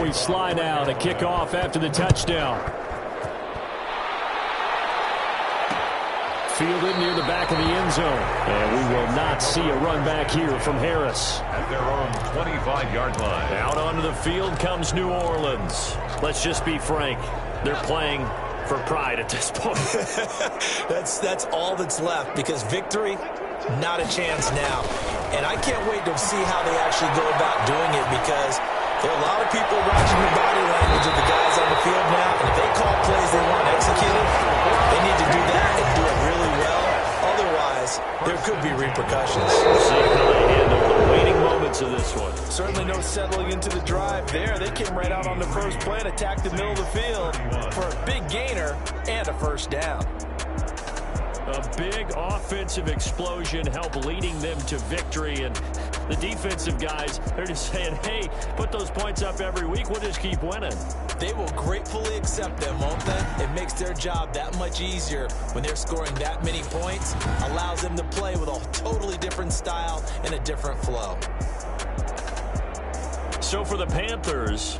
Slye now to kick off after the touchdown. Fielded near the back of the end zone. And we will not see a run back here from Harris. At their own 25-yard line. Out onto the field comes New Orleans. Let's just be frank. They're playing for pride at this point. That's all that's left, because victory, not a chance now. And I can't wait to see how they actually go about doing it, because there are a lot of people watching the body language of the guys on the field now, and if they call plays they want executed, they need to do that and do it really well. Otherwise, there could be repercussions. We'll see how they handle the waiting moments of this one. Certainly no settling into the drive there. They came right out on the first play and attacked the middle of the field for a big gainer and a first down. A big offensive explosion helped leading them to victory, and the defensive guys, they're just saying, hey, put those points up every week, we'll just keep winning. They will gratefully accept them, won't they? It makes their job that much easier when they're scoring that many points, allows them to play with a totally different style and a different flow. So for the Panthers,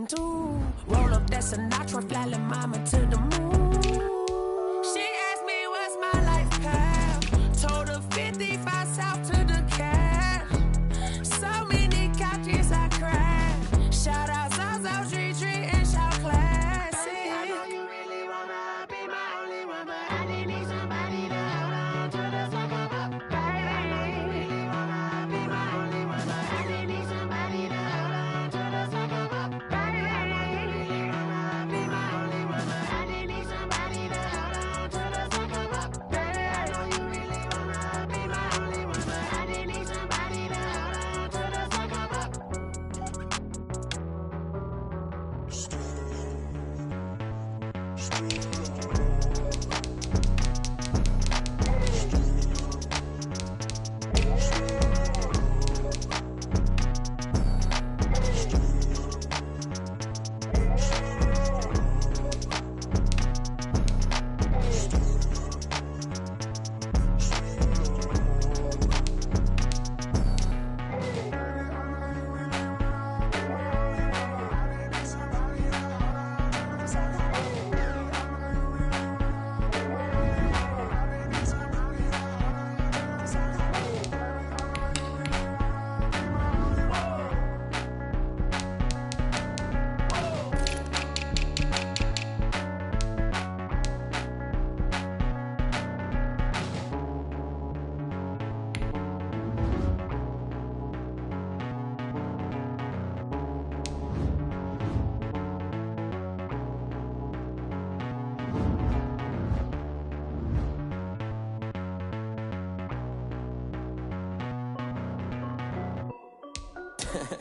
do. Roll up that Sinatra, fly la mama to the moon. She asked me what's my life path. Told her 55 south to the cab. So many couches I cried. Shout out South Street and shout classy. I know you really wanna be my only one, but I didn't need somebody to hold on to the fuck up. Baby, I know you really wanna be my only one, but I didn't need somebody to hold on to the fuck up. Baby, I know you really wanna be my only one, but I didn't need somebody to hold on to the fuck up. Baby, I know you really wanna be my only one, but I didn't need somebody to hold on to the fuck up.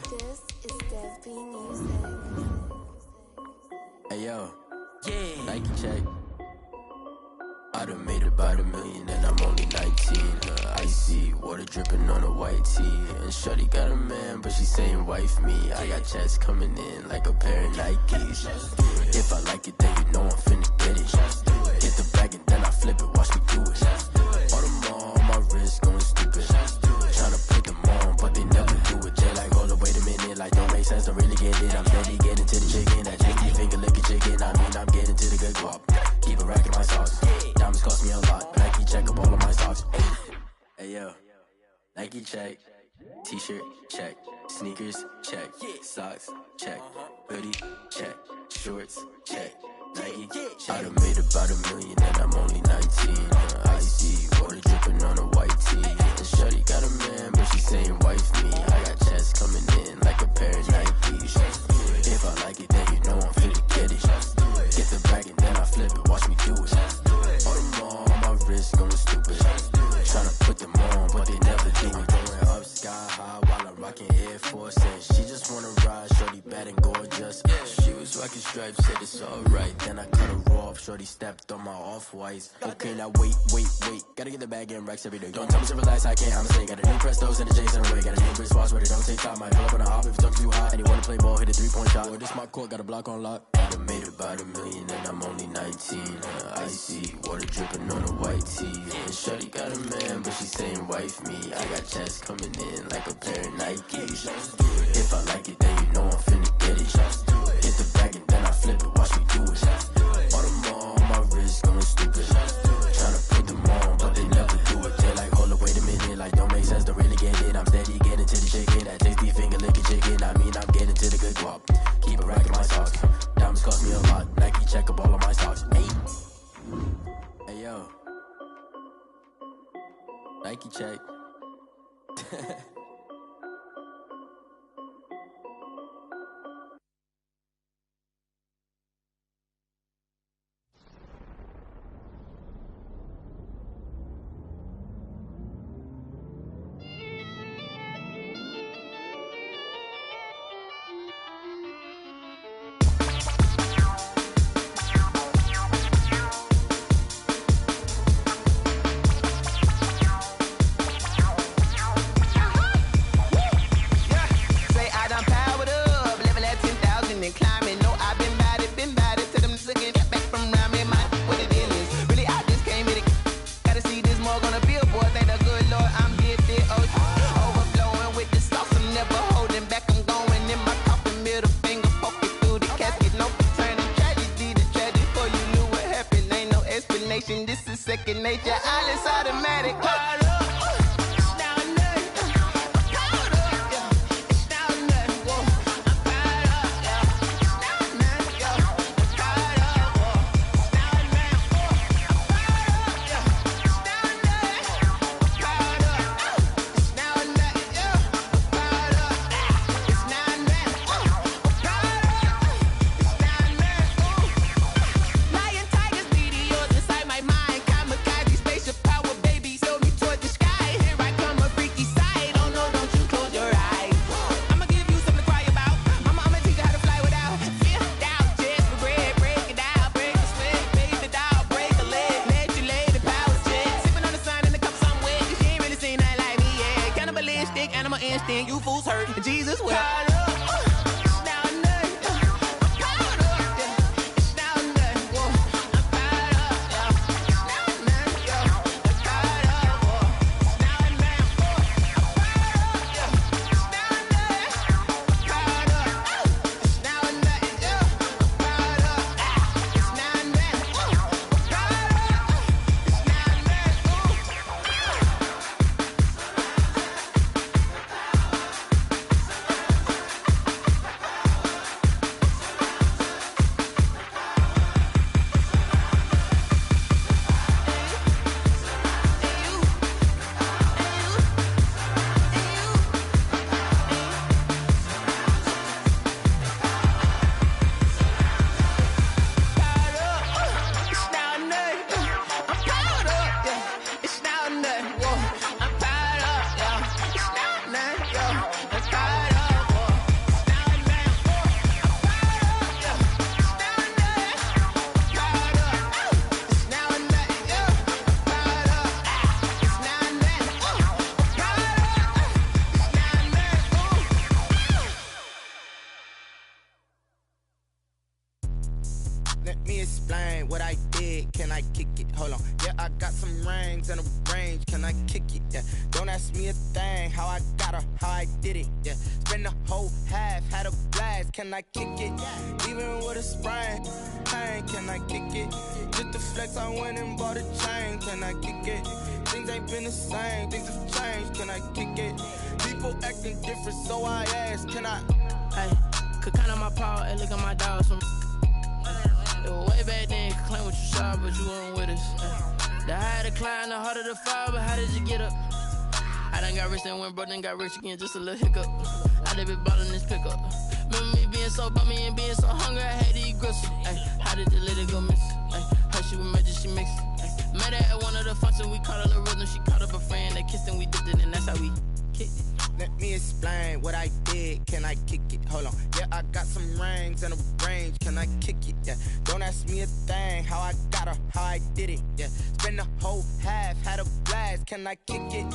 This is Dev B Music. Hey yo, yeah. Nike check. I done made about $1 million and I'm only 19. Icy water dripping on a white tee. And shorty got a man, but she saying wife me. I got checks coming in like a pair of Nikes. If I like it, then you know I'm finna get it. Get the bag and then I flip it, watch me do it. Audemars on my wrist going stupid. Tryna put them on, but they never do it. Jay like, hold up, wait a minute, like don't make sense, don't really get it. I'm steady getting to the chicken, that chicken finger licking chicken. I mean, I'm getting to the good guap. Keep a rack in my socks. Diamonds cost me a lot, but Nike check up all of my socks. Hey yo, Nike check. T-shirt check. Sneakers check. Socks check. Hoodie check. Shorts check. Nike. I done made about $1 million and I'm only 19. Icy water dripping on a white tee. And shorty got a man, but she saying wife me. I got checks coming in like a pair of Nikes. If I like it, then you know I'm finna get it. Get the bag and then I flip it, watch me do it. Audemars on my wrist going stupid. Tryna put them on, but they never do it. Going up sky high while I'm rocking Air Force. And she just wanna ride, shorty bad and gorgeous. She was rocking stripes, said it's alright. Then I cut her off, shorty stepped on my off-whites. Okay, now wait. Gotta get the bag and racks every day. Don't tell me to relax, I can't, I'ma say. Got a new Prestos and a J's in a way. Got a new wristwatch, but it don't take time. Might pull up on a hop if it's talking too hot. And you wanna play ball, hit a 3-point shot. Boy, this my court, got a block on lock. I done made about $1 million and I'm only 19. Icy water dripping on a white tee. And shorty got a man, but she saying wife me. I got checks coming in like a pair of Nikes. If I like it, then you know I'm finna get it. Hit the bag and then I flip it, watch me do it. Audemars on my wrist going stupid. Tryna put them on, but they never do it. They like, hold up, wait a minute, like don't make sense, don't really get it. I'm steady getting to the chicken, that tasty finger licking chicken. I mean, I'm getting to the good guap. Keep a rack in my socks. Diamonds cost me a lot. Nike check up all of my stocks. Hey yo, Nike check. that Alice automatic. Animal instinct, you fools hurt. Jesus will. Let me explain what I did. Can I kick it? Hold on. Yeah, I got some rings and a range. Can I kick it? Yeah. Don't ask me a thing. How I got her, how I did it. Yeah. Spend the whole half, had a blast. Can I kick it? Even with a sprain, pain. Can I kick it? Just the flex, I went and bought a chain. Can I kick it? Things ain't been the same. Things have changed. Can I kick it? People acting different, so I ask. Can I? Hey, could count on my power and look at my dogs from. Way back then, you could claim what you saw, but you weren't with us. The higher the climb, the harder the fall, but how did you get up? I done got rich and went broke, then got rich again, just a little hiccup. I done been ballin' this pickup. Remember me being so bummy and being so hungry, I had to eat gristle. How did the lady go miss? Her she was magic, she mixed. Met her at one of the functions, we caught her the rhythm. She caught up a friend, they kissed and we dipped it, and that's how we kicked it. Let me explain what I did. Can I kick it? Hold on. Yeah, I got some rings and a range. Can I kick it? Yeah. Don't ask me a thing. How I got her, how I did it. Yeah. Spend the whole half, had a blast. Can I kick it?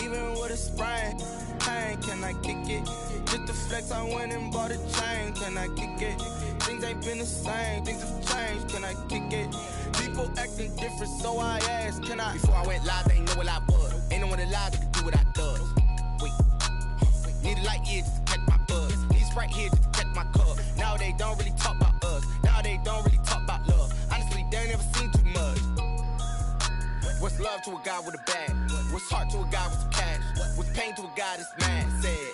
Even with a sprain, pain. Can I kick it? Just the flex, I went and bought a chain. Can I kick it? Things ain't been the same. Things have changed. Can I kick it? People acting different, so I asked. Can I? Before I went live, they ain't know what I was. Ain't no one alive that could do what I does. Wait. Need a light here just to catch my buzz. Need Sprite here just to catch my cup. Now they don't really talk about us. Now they don't really talk about love. Honestly, they ain't never seen too much. What's love to a guy with a bag? What's heart to a guy with some cash? What's pain to a guy that's mad? Said.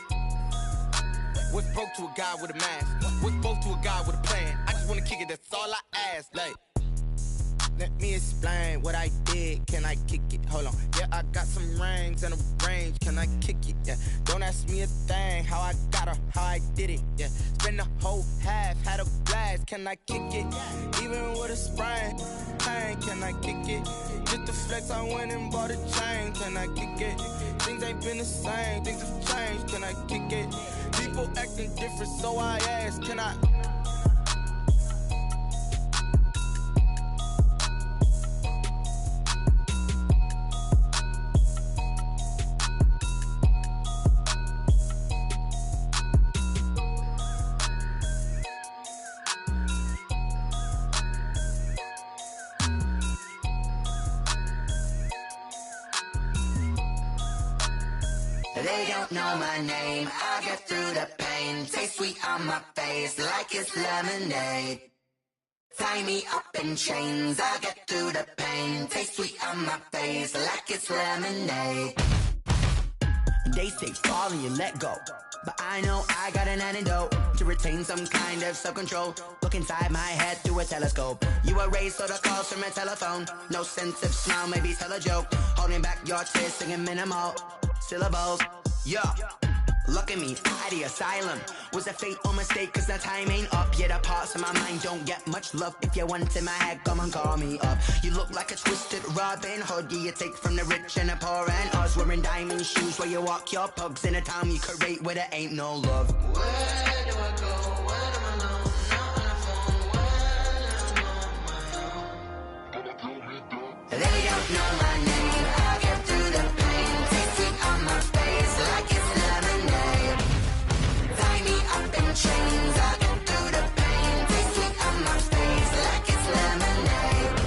What's broke to a guy with a mask? What's both to a guy with a plan? I just wanna kick it, that's all I ask. Like, let me explain what I did. Can I kick it? Hold on. Yeah, I got some rings and a range. Can I kick it? Yeah. Don't ask me a thing. How I got her, how I did it. Yeah. Spend the whole half, had a blast. Can I kick it? Even with a sprain, pain. Can I kick it? Just the flex, I went and bought a chain. Can I kick it? Things ain't been the same. Things have changed. Can I kick it? People acting different, so I ask. Can I? They don't know my name, I get through the pain. Taste sweet on my face like it's lemonade. Tie me up in chains, I'll get through the pain. Taste sweet on my face like it's lemonade. They say fall and you let go, but I know I got an antidote to retain some kind of self-control. Look inside my head through a telescope. You erase all the calls from a telephone. No sense of smile, maybe tell a joke. Holding back your tears, singing minimal syllables. Yeah. Look at me, out of the asylum. Was a fate or mistake, cause the time ain't up. Yet the parts of my mind don't get much love. If you want in my head, come and call me up. You look like a twisted Robin Hood. Yeah, you take from the rich and the poor and us. Wearing diamond shoes where you walk your pugs. In a town you create where there ain't no love. Where do I go? Where am I alone? Not on the phone. When I'm on my own. They don't know my name, I'll get through the pain. Taste it on my face like it's lemonade. Tie me up in chains, I'll get through the pain. Taste it on my face like it's lemonade.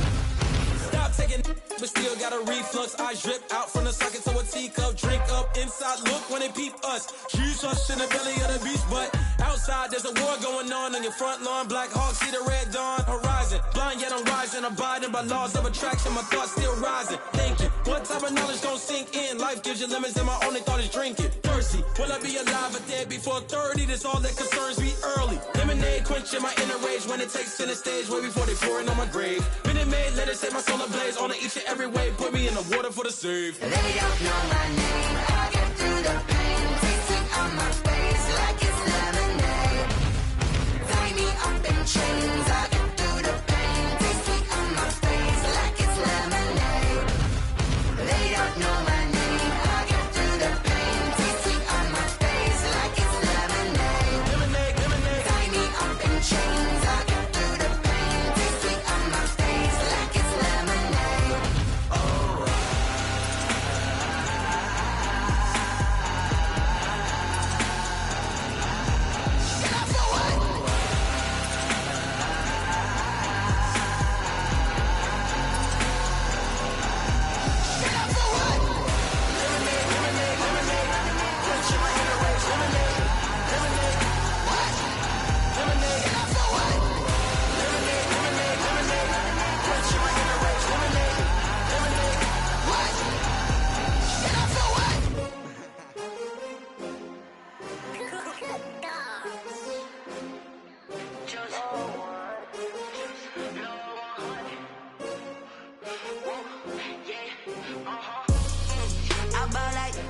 Stop taking, but still got a reflux. Eyes drip out from the socket to a teacup. Drink up inside, look when they peep us. Huge us in the belly of the beast, but outside there's a war going on your front lawn. Black Hawk see the red dawn horizon. Blind yet I'm rising, abiding by laws of attraction. My thoughts still rising. Thinking, what type of knowledge gon' sink in? Life gives you lemons and my only thought is drinking. Thirsty, will I be alive or dead before 30? That's all that concerns me early. Lemonade quenching my inner rage when it takes center stage way before they pour it on my grave. Minute Maid, let it set my soul ablaze. On each and every way, put me in the water for the save. They don't know my name, I'll get through the pain. Taste it on my face like it's lemonade. Tie me up in chains, I'll get through the pain. Taste it on my face like it's lemonade. They don't know my name, I'll get through the pain. Taste it on my face like it's lemonade. Lemonade, lemonade. Tie me up in chains, I'll get through the pain. Taste it on my face like it's lemonade.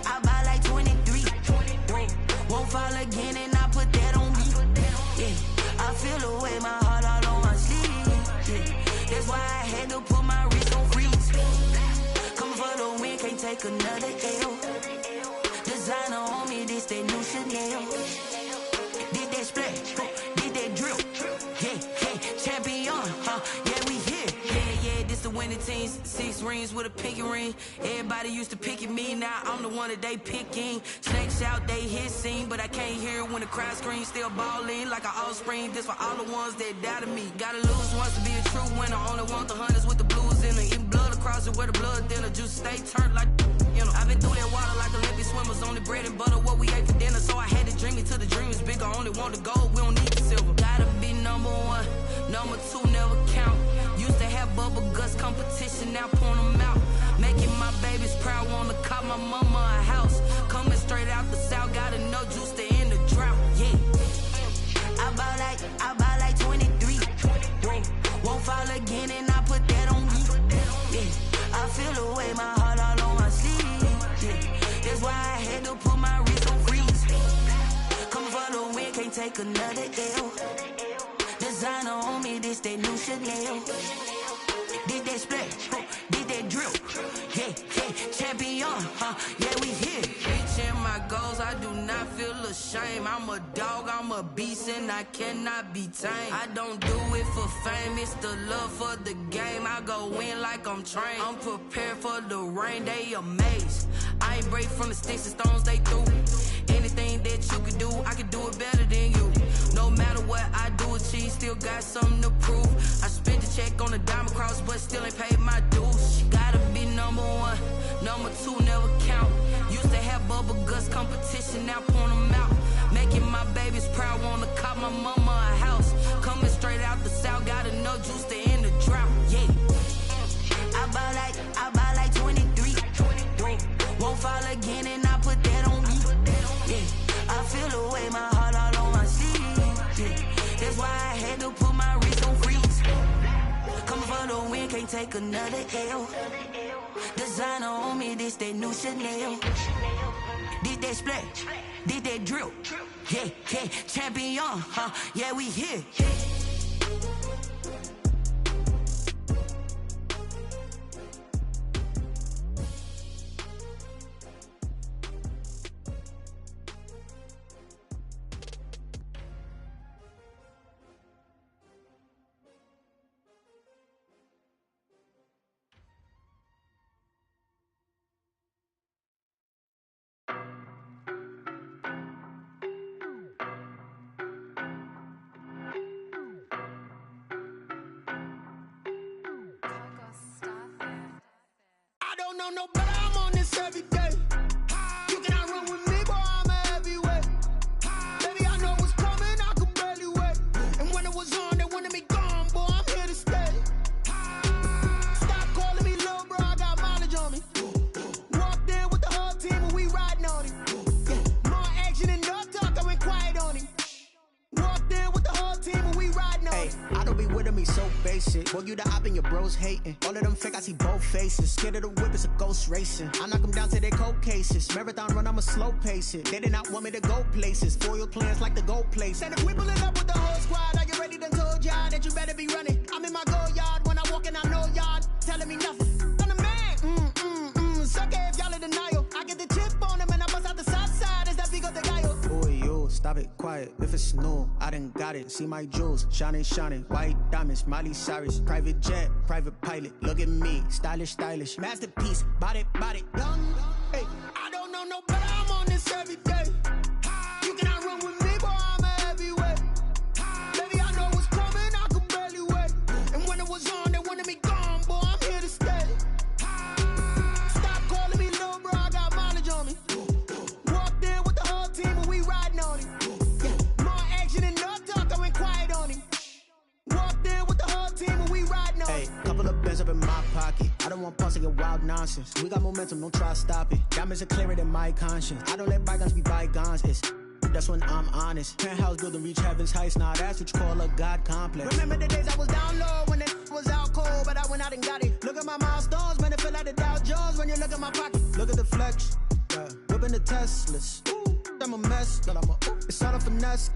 I buy like 23. Won't fall again and I put that on me. Yeah, I feel the way my heart all on my sleeve. Yeah, that's why I had to put my wrist on freeze. Coming for the win, can't take another L. Designer on me, this that new Chanel. Did that splash, did that drill. Yeah, champion, yeah, we here. Yeah, this the winning team. 6 rings with a pinky ring. Everybody used to pick at me, now I'm the one that they picking. Snakes out, they hit scene, but I can't hear it when the crowd screams. Still balling like an offspring. This for all the ones that doubted me. Gotta lose once to be a true winner. Only want the hunters with the blues in it. Eating blood across it where the blood thinner. Juice stay turned like, you know. I've been through that water like Olympic swimmers. Only bread and butter, what we ate for dinner. So I had to dream it till the dream is bigger. Only want the gold, we don't need the silver. Gotta be number 1, number 2 never count. Used to have bubble guts competition, now point them out. Making my babies proud, wanna call my mama a house. Coming straight out the south, gotta know juice to end the drought. Yeah, I buy like 23. Won't fall again and I put that on me. Yeah, I feel the way my heart all on my sleeve. Yeah, that's why I had to put my wrist on freeze. Coming for the win, can't take another L. Designer on me, this that new Chanel. Did that splash, did that drill. Yeah, champion, yeah, we here. Reaching my goals, I do not feel ashamed. I'm a dog, I'm a beast, and I cannot be tamed. I don't do it for fame, it's the love for the game. I go in like I'm trained. I'm prepared for the rain, they amazed. I ain't break from the sticks and stones they threw. Anything that you could do, I could do it better than you. No matter what I do, achieve, still got something to prove. I spent the check on the diamond cross, but still ain't paid my dues. Gotta be number 1, number 2 never count. Used to have bubble guts competition, now point them out. Making my babies proud, wanna call my mama a house. Coming straight out the south, gotta know juice take another L. Designer on me, this that new Chanel. Did that splash, did that drill. Yeah, yeah, champion, huh? Yeah, we here. No, but I'm on this every day. You cannot run with me, boy, I'm a heavyweight. Baby, I know what's coming, I could barely wait. And when it was on, they wanted me gone, boy, I'm here to stay. Stop calling me little bro, I got mileage on me. Walked in with the whole team and we riding on him. Yeah. More action and no talk, I went quiet on him. Walked in with the whole team and we riding on him. I don't be with me so basic. Boy, you the op and your bros hating. All of them fake, I see both faces. Scared of the whip, it's a ghost racing. I knock them down to their cold cases. Marathon run, I'ma slow pace it. They did not want me to go places. Foil plans like the gold place. And if we pulling up with the whole squad, are you ready? Done told y'all that you better be running. I'm in my go yard. When I walk in, I know y'all telling me nothing. I'm the man. Sucker if y'all in denial. I get the chip on him and I bust out the south side. Is that Vigo de Gallo? Boy, you stop it, quiet. If it's new, I done got it. See my jewels, shining, shining. White diamonds, Miley Cyrus. Private jet, private pilot. Look at me, stylish, stylish. Masterpiece, body, young. Hey, I don't know no better, I'm on this every day. You cannot run with me, boy, I'm a heavyweight. Baby, I know what's coming, I could barely wait. And when it was on, they wanted me gone, boy, I'm here to stay. Stop calling me little bro, I got mileage on me. Walked in with the whole team and we riding on him. Yeah. More action and no talk, I went quiet on him. Walked in with the whole team and we riding on him. Couple of bands up in my pocket. I don't want pause to get wild nonsense. We got momentum, don't try to stop it. Diamonds are clearer than my conscience. I don't let bygones be bygones. That's when I'm honest. Penthouse building, reach heaven's heights. Now that's what you call a God complex. Remember the days I was down low when it was out cold, but I went out and got it. Look at my milestones, man, it feel like the Dow Jones when you look at my pocket. Look at the flex, whipping the Teslas. I'm a mess, but it's all a finesse.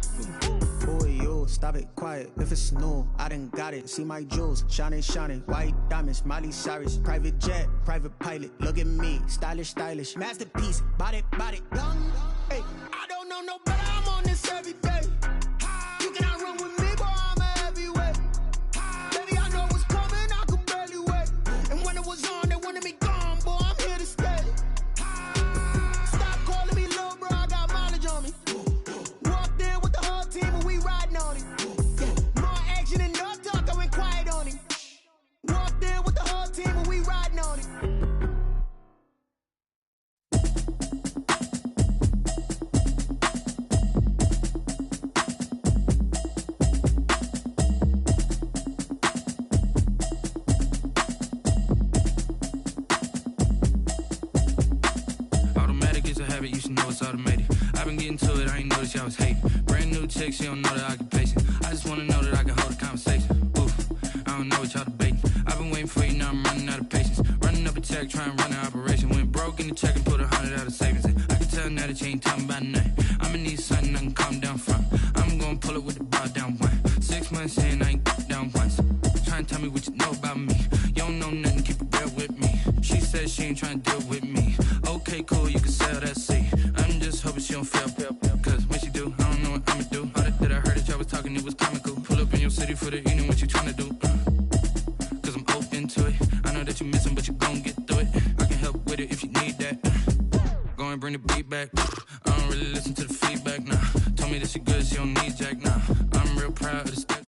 Boy, you stop it, quiet. If it's new, I done got it. See my jewels, shining, shining. White diamonds, Miley Cyrus. Private jet, private pilot. Look at me, stylish, stylish. Masterpiece, body, young. Hey, I don't know no better, I'm on this every day. You cannot run with me, boy, I'm a heavyweight. Baby, I know what's coming, I could barely wait. And when it was on, they wanted me gone, boy, I'm here to stay. Stop calling me little bro, I got mileage on me. Walked in with the whole team and we riding on him. Yeah. More action and no talk, I went quiet on him. Walked in with the whole team and we riding on him. You should know it's automated. I've been getting to it, I ain't noticed y'all was hating. Brand new chick, she don't know the occupation. I just wanna know that I can hold a conversation. Oof, I don't know what y'all debating. I've been waiting for you, now I'm running out of patience. Running up a check, trying to run an operation. Went broke in the check and put 100 out of savings in. I can tell now that you ain't talking about nothing. I'ma need something I can calm down from. I'm gonna pull it with the bar down one. 6 months in, I ain't down once. Trying to tell me what you know about me. You don't know nothing, keep it real with me. She said she ain't trying to deal with me. Okay, cool, you can sell that seat. I'm just hoping she don't fail. Cause when she do, I don't know what I'ma do. All that I heard that y'all was talking, it was comical. Pull up in your city for the evening, what you trying to do? Cause I'm open to it. I know that you missing, but you gon' get through it. I can help with it if you need that. Go and bring the beat back. I don't really listen to the feedback, nah. Told me that she good, she don't need Jack, nah. I'm real proud of the step.